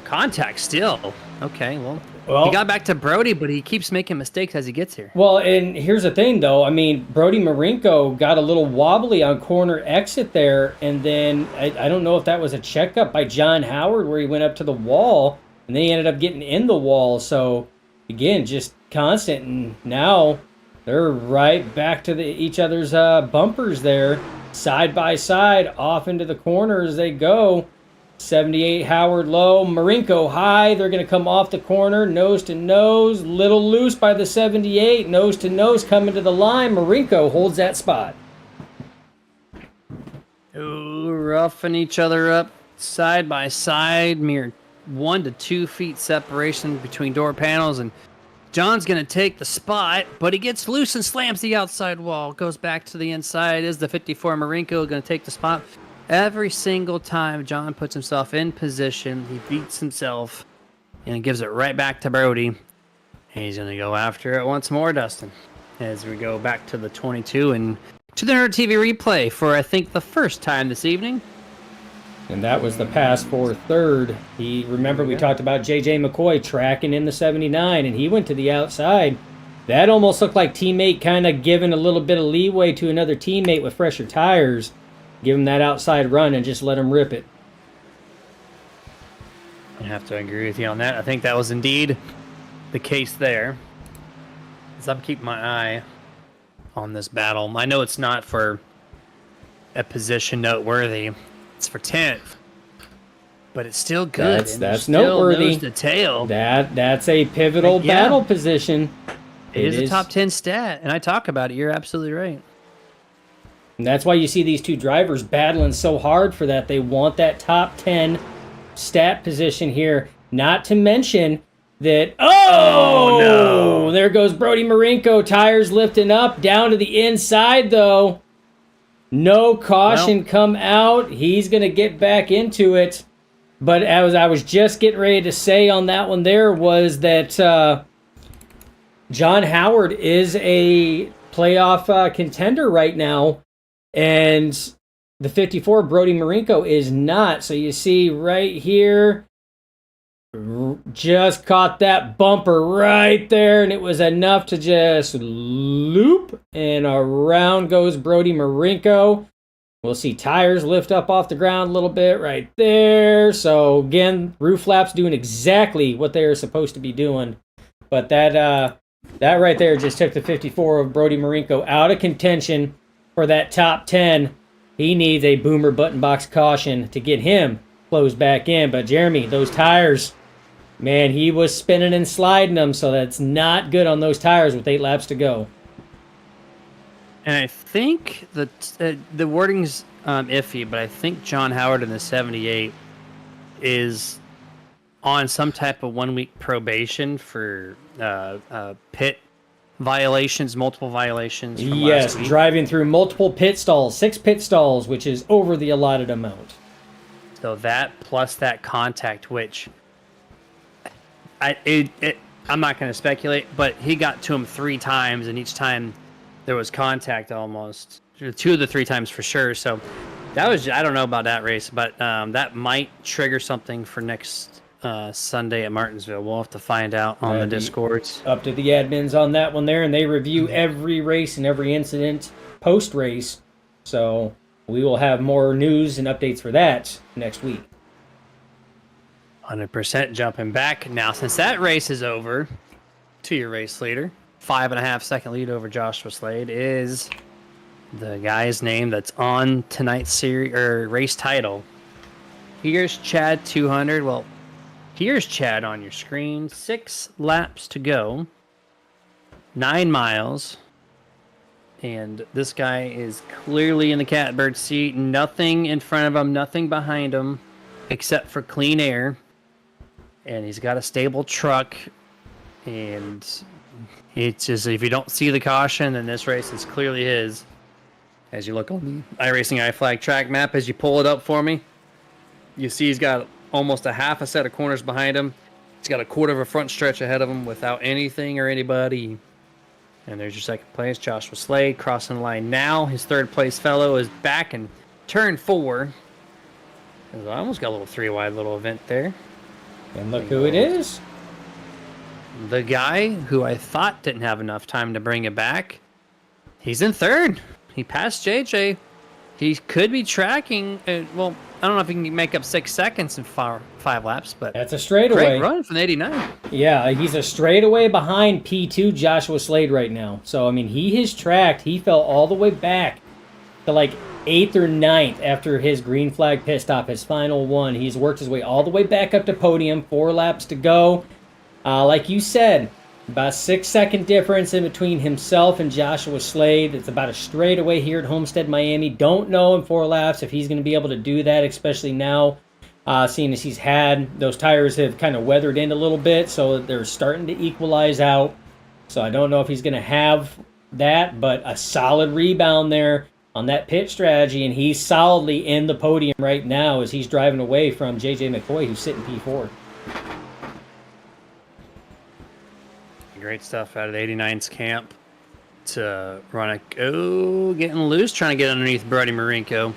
Contact still. Okay, well, Well, he got back to Brody, but he keeps making mistakes as he gets here. Well, and here's the thing, though. I mean, Brody Marinko got a little wobbly on corner exit there, and then I don't know if that was a checkup by John Howard where he went up to the wall, and then he ended up getting in the wall. So, again, just constant, and now they're right back to each other's bumpers there, side by side, off into the corner as they go. 78 Howard low, Marinko high. They're going to come off the corner, nose to nose, little loose by the 78, nose to nose coming to the line. Marinko holds that spot. Ooh, roughing each other up side by side, mere 1 to 2 feet separation between door panels, and John's going to take the spot, but he gets loose and slams the outside wall, goes back to the inside. Is the 54 Marinko going to take the spot? Every single time John puts himself in position, he beats himself and gives it right back to Brody. And he's going to go after it once more, Dustin, as we go back to the 22 and to the Nerd TV replay for, I think, the first time this evening. And that was the pass for third. Remember we talked about J.J. McCoy tracking in the 79, and he went to the outside. That almost looked like teammate kind of giving a little bit of leeway to another teammate with fresher tires. Give him that outside run and just let him rip it. I have to agree with you on that. I think that was indeed the case there. As I'm keeping my eye on this battle. I know it's not for a position noteworthy. It's for 10th. But it's still good. That's noteworthy. Nose to tail. That's a pivotal battle position. It is a top 10 stat, and I talk about it. You're absolutely right. And that's why you see these two drivers battling so hard for that. They want that top 10 stat position here. Not to mention that, oh no! There goes Brody Marinko. Tires lifting up. Down to the inside, though. No caution come out. He's going to get back into it. But as I was just getting ready to say on that one there was that John Howard is a playoff contender right now. And the 54, Brody Marinko, is not. So you see right here, just caught that bumper right there, and it was enough to just loop, and around goes Brody Marinko. We'll see tires lift up off the ground a little bit right there. So again, roof flaps doing exactly what they are supposed to be doing. But that right there just took the 54 of Brody Marinko out of contention for that top 10. He needs a boomer button box caution to get him closed back in. But Jeremy, those tires, man, he was spinning and sliding them, so that's not good on those tires with 8 laps to go. And I think the wording's iffy, but I think John Howard in the 78 is on some type of 1-week probation for pit violations, multiple violations from last week. Driving through multiple pit stalls, 6 pit stalls, which is over the allotted amount. So that plus that contact, which I'm not going to speculate, but he got to him 3 times, and each time there was contact almost. 2 of the 3 times for sure. So that was, I don't know about that race, but that might trigger something for next Sunday at Martinsville. We'll have to find out on the Discords. Up to the admins on that one there, and they review every race and every incident post-race. So we will have more news and updates for that next week. 100% jumping back. Now, since that race is over, to your race leader, 5.5-second lead over Joshua Slade is the guy's name that's on tonight's series or race title. Here's Chad 200. Well, here's Chad on your screen. 6 laps to go. 9 miles. And this guy is clearly in the catbird seat. Nothing in front of him, nothing behind him, except for clean air. And he's got a stable truck. And it's just, if you don't see the caution, then this race is clearly his. As you look on the iRacing iFlag track map, as you pull it up for me, you see he's got almost a half a set of corners behind him. He's got a quarter of a front stretch ahead of him without anything or anybody. And there's your second place, Joshua Slade crossing the line now. His third place fellow is back in turn 4 I almost got a little 3-wide little event there. And look who it is. The guy who I thought didn't have enough time to bring it back, he's in third. He passed JJ. He could be tracking. Well, I don't know if he can make up 6 seconds in five laps, but that's a straightaway. Great run from the 89. Yeah, he's a straightaway behind P2 Joshua Slade right now. So, I mean, he has tracked. He fell all the way back to like 8th or 9th after his green flag pit stop, his final one. He's worked his way all the way back up to podium, 4 laps to go. Like you said, about a 6-second difference in between himself and Joshua Slade. It's about a straightaway here at Homestead-Miami. Don't know in 4 laps if he's going to be able to do that, especially now, seeing as he's had, those tires have kind of weathered in a little bit, so they're starting to equalize out. So I don't know if he's going to have that, but a solid rebound there on that pit strategy, and he's solidly in the podium right now as he's driving away from JJ McCoy, who's sitting P4. Great stuff out of the 89's camp to run getting loose, trying to get underneath Brody Marinko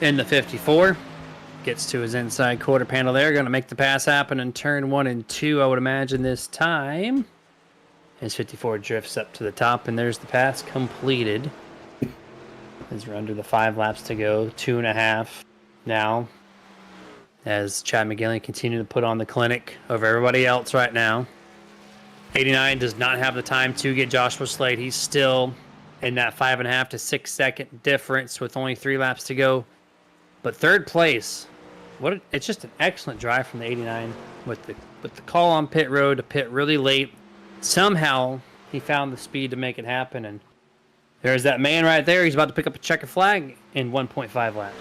in the 54. Gets to his inside quarter panel there, going to make the pass happen in turn 1 and 2, I would imagine this time. His 54 drifts up to the top, and there's the pass completed. As we're under the 5 laps to go, 2.5 now. As Chad McGinley continue to put on the clinic over everybody else right now. 89 does not have the time to get Joshua Slade. He's still in that 5.5 to 6 second difference with only 3 laps to go. But third place, it's just an excellent drive from the 89 with the call on pit road to pit really late. Somehow he found the speed to make it happen, and there's that man right there. He's about to pick up a checkered flag in 1.5 laps.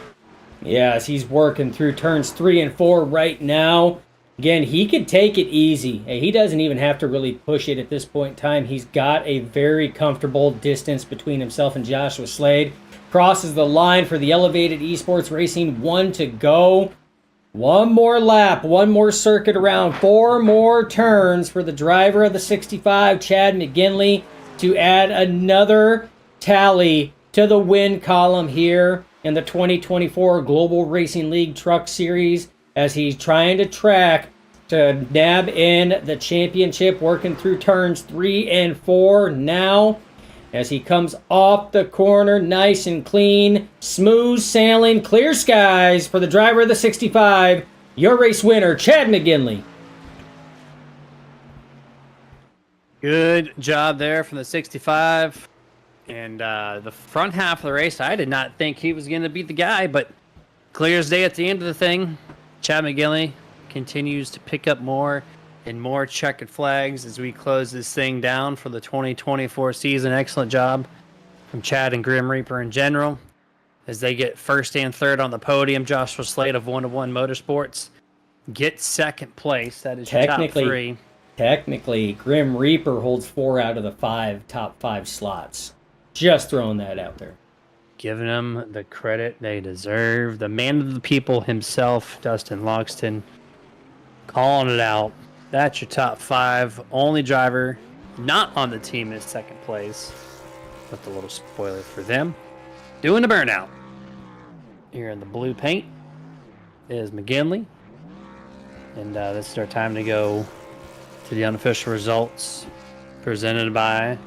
Yeah, as he's working through turns 3 and 4 right now. Again, he could take it easy. He doesn't even have to really push it at this point in time. He's got a very comfortable distance between himself and Joshua Slade. Crosses the line for the Elevated Esports Racing. 1 to go. 1 more lap, 1 more circuit around, 4 more turns for the driver of the 65, Chad McGinley, to add another tally to the win column here in the 2024 Global Racing League Truck Series, as he's trying to track to nab in the championship, working through turns 3 and 4 now. As he comes off the corner, nice and clean, smooth sailing, clear skies for the driver of the 65, your race winner, Chad McGinley. Good job there from the 65. And the front half of the race, I did not think he was going to be the guy, but clear as day at the end of the thing. Chad McGinley continues to pick up more and more checkered flags as we close this thing down for the 2024 season. Excellent job from Chad and Grim Reaper in general as they get first and third on the podium. Joshua Slade of 1-to-1 Motorsports gets second place. That is your top 3. Technically, Grim Reaper holds 4 out of the top 5 slots. Just throwing that out there. Giving them the credit they deserve. The man of the people himself, Dustin Logston, calling it out. That's your top 5. Only driver not on the team in second place. With a little spoiler for them. Doing the burnout. Here in the blue paint is McGinley. And this is our time to go to the unofficial results presented by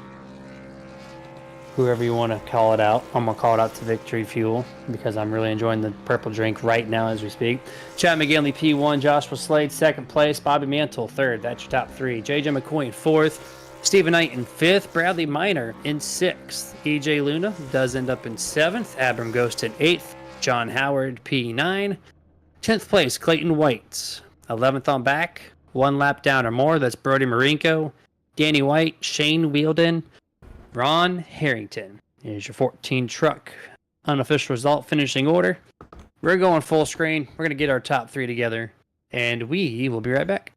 whoever you want to call it out. I'm going to call it out to Victory Fuel because I'm really enjoying the purple drink right now as we speak. Chad McGinley, P1. Joshua Slade, second place. Bobby Mantle, third. That's your top 3. JJ McCoy in 4th. Stephen Knight in 5th. Bradley Miner in 6th. EJ Luna does end up in 7th. Abram Ghost in 8th. John Howard, P9. 10th place, Clayton White. 11th on back. 1 lap down or more. That's Brody Marinko. Danny White, Shane Wheeldon, Ron Harrington. Here's your 14 truck unofficial result finishing order. We're going full screen. We're going to get our top 3 together, and we will be right back.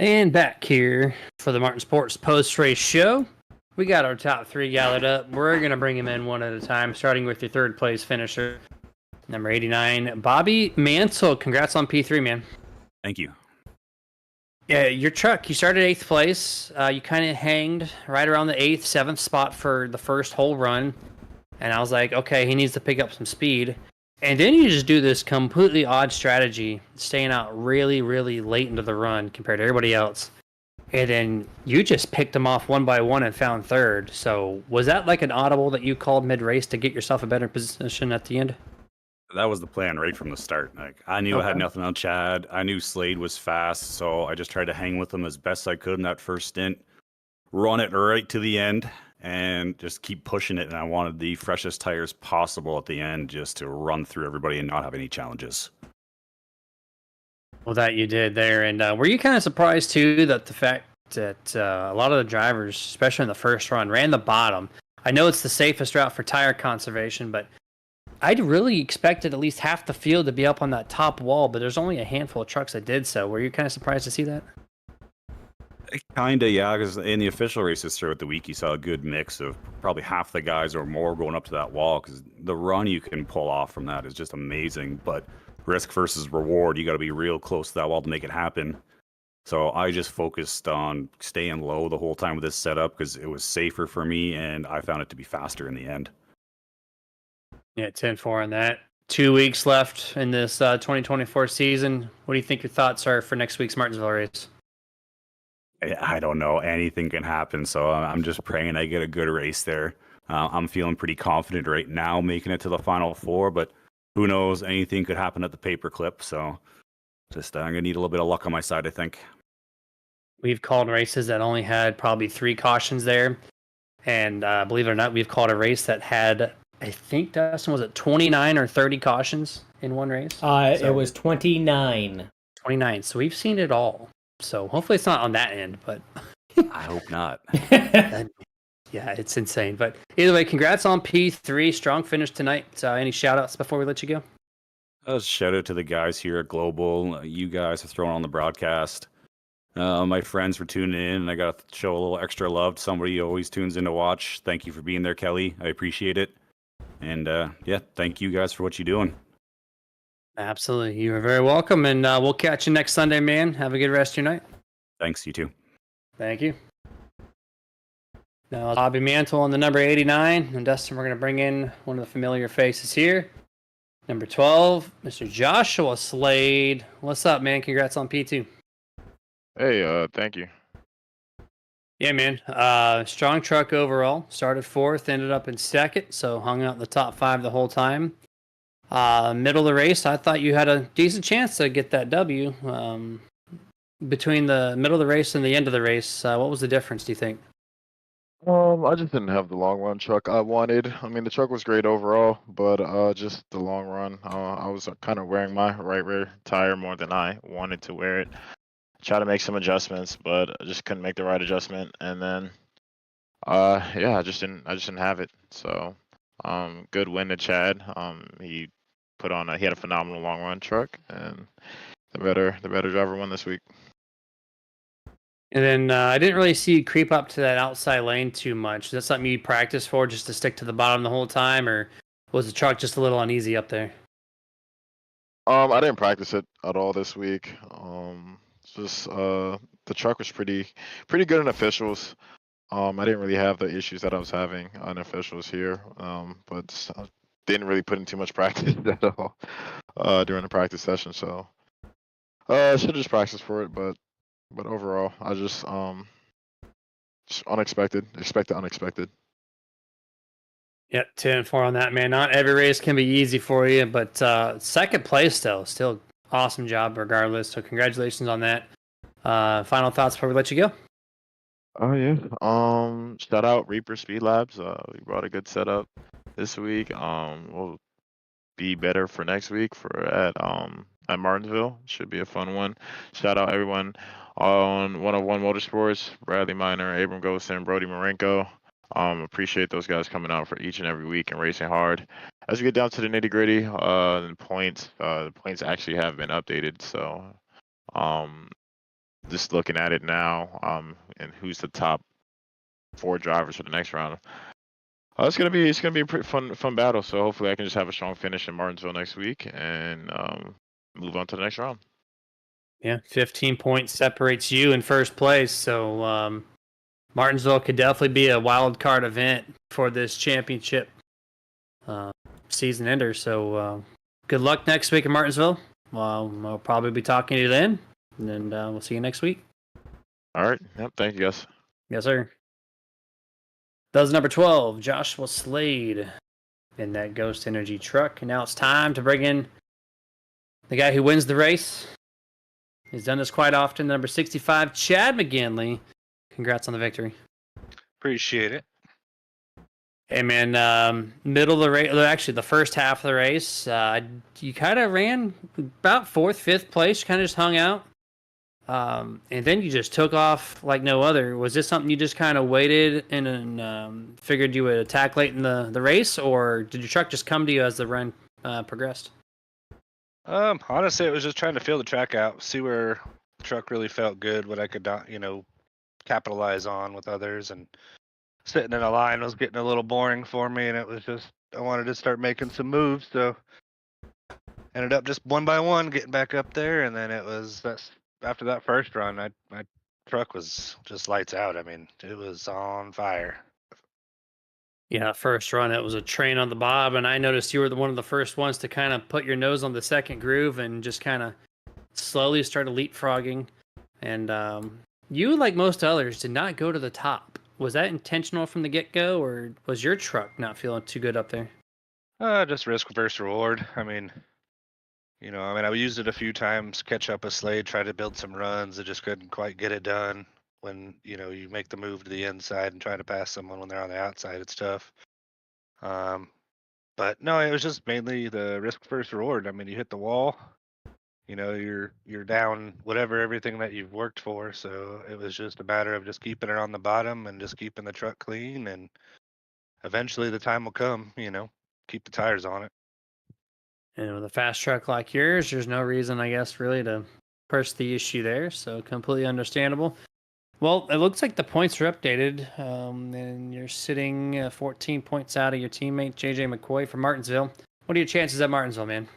And back here for the Martin Sports post-race show, we got our top three gathered up. We're going to bring them in one at a time, starting with your third place finisher, number 89, Bobby Mantle. Congrats on P3, man. Thank you. Yeah, your truck, you started 8th place. You kind of hanged right around the 8th, 7th spot for the first whole run. And I was like, okay, he needs to pick up some speed. And then you just do this completely odd strategy, staying out really, really late into the run compared to everybody else. And then you just picked them off one by one and found third. So was that like an audible that you called mid-race to get yourself a better position at the end? That was the plan right from the start. Like I knew I had nothing on Chad. I knew Slade was fast, so I just tried to hang with him as best I could in that first stint, run it right to the end, and just keep pushing it. And I wanted the freshest tires possible at the end just to run through everybody and not have any challenges. Well, that you did there. And were you kind of surprised, too, that the fact that a lot of the drivers, especially in the first run, ran the bottom? I know it's the safest route for tire conservation, but I'd really expected at least half the field to be up on that top wall, but there's only a handful of trucks that did so. Were you kind of surprised to see that? Kinda, yeah, because in the official races throughout the week, you saw a good mix of probably half the guys or more going up to that wall, because the run you can pull off from that is just amazing. But risk versus reward, you got to be real close to that wall to make it happen. So I just focused on staying low the whole time with this setup because it was safer for me, and I found it to be faster in the end. Yeah, 10-4 on that. 2 weeks left in this 2024 season. What do you think your thoughts are for next week's Martinsville race? I don't know. Anything can happen, so I'm just praying I get a good race there. I'm feeling pretty confident right now making it to the Final Four, but who knows? Anything could happen at the paperclip, so just I'm going to need a little bit of luck on my side, I think. We've called races that only had probably 3 cautions there, and believe it or not, we've called a race that had, I think, Dustin, was it 29 or 30 cautions in one race? It was 29. 29, so we've seen it all. So hopefully it's not on that end, but I hope not. Yeah, it's insane. But either way, congrats on P3. Strong finish tonight. Any shout outs before we let you go? Shout out to the guys here at Global. You guys are throwing on the broadcast. My friends for tuning in, and I got to show a little extra love to somebody who always tunes in to watch. Thank you for being there, Kelly. I appreciate it. And yeah, thank you guys for what you're doing. Absolutely. You are very welcome. And we'll catch you next Sunday, man. Have a good rest of your night. Thanks, you too. Thank you. Now, Bobby Mantle on the number 89. And Dustin, we're going to bring in one of the familiar faces here. Number 12, Mr. Joshua Slade. What's up, man? Congrats on P2. Hey, thank you. Yeah, man. Strong truck overall. Started 4th, ended up in 2nd, so hung out in the top 5 the whole time. Middle of the race, I thought you had a decent chance to get that W. Between the middle of the race and the end of the race, what was the difference, do you think? I just didn't have the long run truck I wanted. I mean, the truck was great overall, but just the long run. I was kind of wearing my right rear tire more than I wanted to wear it. Try to make some adjustments, but I just couldn't make the right adjustment. And then, yeah, I just didn't have it. So, good win to Chad. He had a phenomenal long run truck, and the better driver won this week. And then I didn't really see you creep up to that outside lane too much. Is that something you practiced for, just to stick to the bottom the whole time, or was the truck just a little uneasy up there? I didn't practice it at all this week. Just the truck was pretty good in officials. I didn't really have the issues that I was having on officials here, but didn't really put in too much practice at all during the practice session. So I should have just practiced for it, but overall, I just unexpected, expect the unexpected. Yep, 10-4 on that, man. Not every race can be easy for you, but 2nd place still awesome job regardless. So congratulations on that. Final thoughts before we let you go? Oh yeah. Shout out Reaper Speed Labs. We brought a good setup this week. We'll be better for next week at Martinsville. Should be a fun one. Shout out everyone on 101 Motorsports, Bradley Miner, Abram Ghost, and Brody Marenko. Appreciate those guys coming out for each and every week and racing hard. As we get down to the nitty gritty, the points actually have been updated. So just looking at it now, and who's the top 4 drivers for the next round. It's gonna be a pretty fun battle. So hopefully I can just have a strong finish in Martinsville next week and move on to the next round. Yeah, 15 points separates you in first place. So Martinsville could definitely be a wild card event for this championship season ender. So good luck next week in Martinsville. I'll probably be talking to you then, and we'll see you next week. All right. Yep. Thank you, guys. Yes, sir. That was number 12, Joshua Slade, in that Ghost Energy truck. And now it's time to bring in the guy who wins the race. He's done this quite often. Number 65, Chad McGinley. Congrats on the victory. Appreciate it. Hey, man, middle of the race, actually the first half of the race, you kind of ran about 4th, 5th place, kind of just hung out. And then you just took off like no other. Was this something you just kind of waited and figured you would attack late in the race, or did your truck just come to you as the run progressed? Honestly, it was just trying to feel the track out, see where the truck really felt good, what I could, capitalize on with others, and sitting in a line was getting a little boring for me, and it was just I wanted to start making some moves, so ended up just one by one getting back up there, and then after that first run, my truck was just lights out. I mean, it was on fire. Yeah, first run, it was a train on the bob, and I noticed you were one of the first ones to kind of put your nose on the second groove and just kind of slowly started leapfrogging. And you, like most others, did not go to the top. Was that intentional from the get-go, or was your truck not feeling too good up there? Just risk versus reward. I mean, I used it a few times, catch up a Slade, try to build some runs. I just couldn't quite get it done. When, you make the move to the inside and try to pass someone when they're on the outside, it's tough. But no, it was just mainly the risk versus reward. I mean, you hit the wall, you're down everything that you've worked for. So it was just a matter of just keeping it on the bottom and just keeping the truck clean. And eventually the time will come, keep the tires on it. And with a fast truck like yours, there's no reason, I guess, really to press the issue there. So completely understandable. Well, it looks like the points are updated, and you're sitting 14 points out of your teammate, JJ McCoy from Martinsville. What are your chances at Martinsville, man?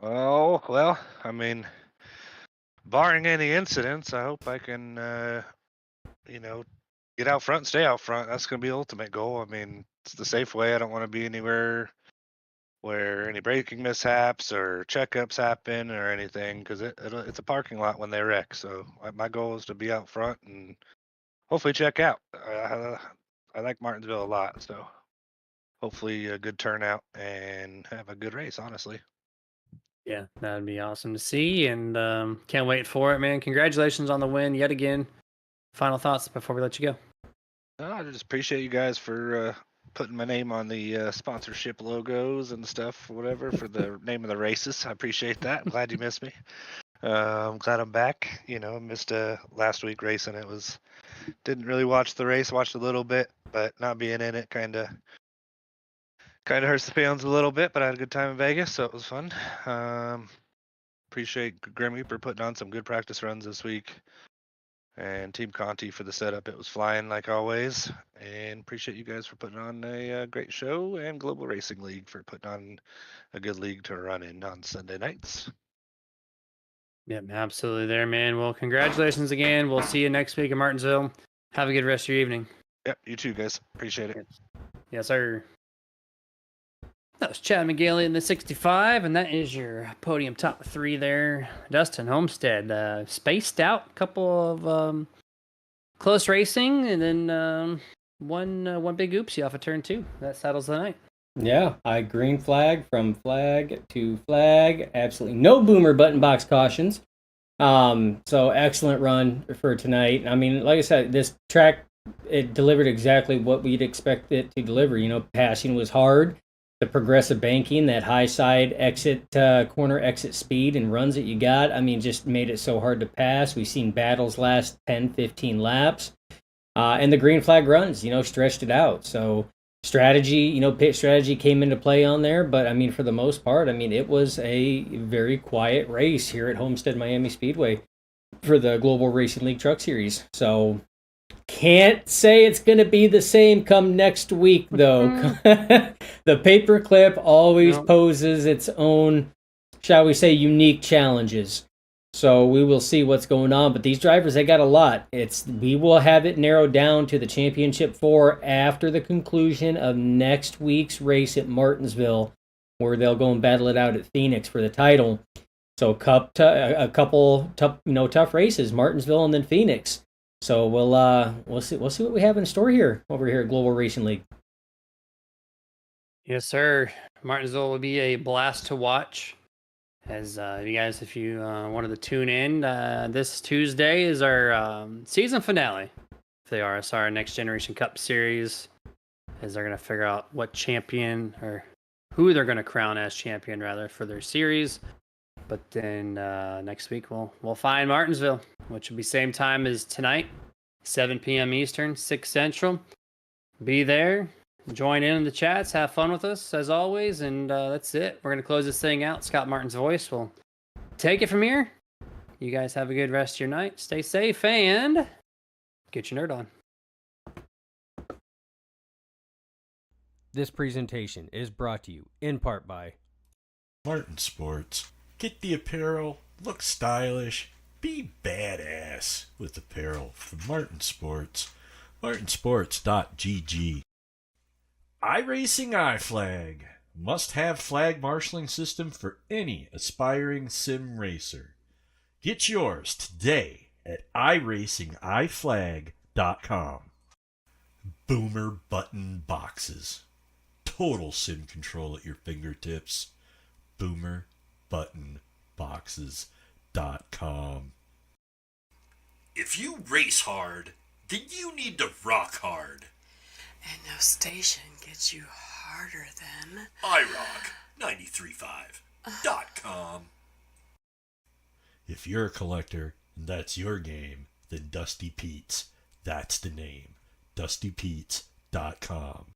Oh, well, I mean, barring any incidents, I hope I can, get out front and stay out front. That's going to be the ultimate goal. I mean, it's the safe way. I don't want to be anywhere where any braking mishaps or checkups happen or anything, because it's a parking lot when they wreck. So my goal is to be out front and hopefully check out. I like Martinsville a lot, so hopefully a good turnout and have a good race, honestly. Yeah, that'd be awesome to see, and can't wait for it, man. Congratulations on the win yet again. Final thoughts before we let you go? I just appreciate you guys for putting my name on the sponsorship logos and stuff, whatever, for the name of the races. I appreciate that. I'm glad you missed me. I'm glad I'm back. Missed last week racing. Didn't really watch the race, watched a little bit, but not being in it kind of hurts the feelings a little bit, but I had a good time in Vegas, so it was fun. Appreciate Grim Reaper putting on some good practice runs this week, and Team Conti for the setup. It was flying like always, and appreciate you guys for putting on a great show, and Global Racing League for putting on a good league to run in on Sunday nights. Yeah, absolutely there, man. Well, congratulations again. We'll see you next week in Martinsville. Have a good rest of your evening. Yep, you too, guys. Appreciate it. Yes, sir. That was Chad McGinley in the 65, and that is your podium top 3 there. Dustin Homestead, spaced out, couple of close racing, and then one big oopsie off of turn 2. That settles the night. Yeah, I green flag from flag to flag. Absolutely no boomer button box cautions. So excellent run for tonight. I mean, like I said, this track, it delivered exactly what we'd expect it to deliver. Passing was hard. The progressive banking, that high side exit, corner exit speed and runs that you got, I mean, just made it so hard to pass. We've seen battles last 10, 15 laps. And the green flag runs, stretched it out. So strategy, pit strategy came into play on there. But, I mean, for the most part, I mean, it was a very quiet race here at Homestead-Miami Speedway. for the Global Racing League Truck Series. So can't say it's going to be the same come next week, though. The paperclip always poses its own, shall we say, unique challenges. So we will see what's going on. But these drivers, they got a lot. We will have it narrowed down to the Championship 4 after the conclusion of next week's race at Martinsville, where they'll go and battle it out at Phoenix for the title. So a couple tough races, Martinsville and then Phoenix. So we'll see what we have in store here over here at Global Racing League. Yes, sir. Martinsville will be a blast to watch. As you guys, if you wanted to tune in, this Tuesday is our season finale for the RSR Next Generation Cup Series, as they're going to figure out what champion, or who they're going to crown as champion, rather, for their series. But then next week we'll find Martinsville, which will be same time as tonight, 7 p.m. Eastern, 6 Central. Be there. Join in the chats, have fun with us as always, and that's it. We're going to close this thing out. Scott Martin's voice will take it from here. You guys have a good rest of your night. Stay safe and get your nerd on. This presentation is brought to you in part by Martin Sports. Get the apparel, look stylish, be badass with apparel from Martin Sports. martinsports.gg. iRacing iFlag. Must-have flag marshaling system for any aspiring sim racer. Get yours today at iracingiflag.com. Boomer button boxes. Total sim control at your fingertips. boomerbuttonboxes.com. If you race hard, then you need to rock hard. And no station gets you harder than iRock935.com. If you're a collector and that's your game, then Dusty Pete's, that's the name. DustyPete's.com.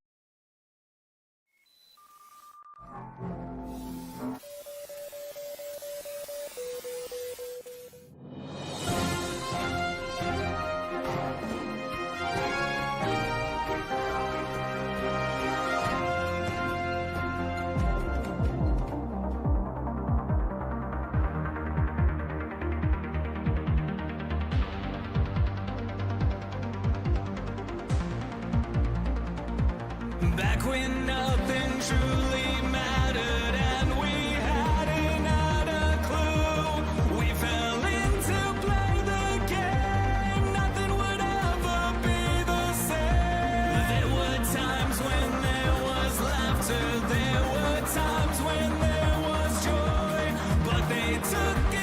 Back when nothing truly mattered and we hadn't had a clue, we fell in to play the game. Nothing would ever be the same. There were times when there was laughter, there were times when there was joy, but they took it.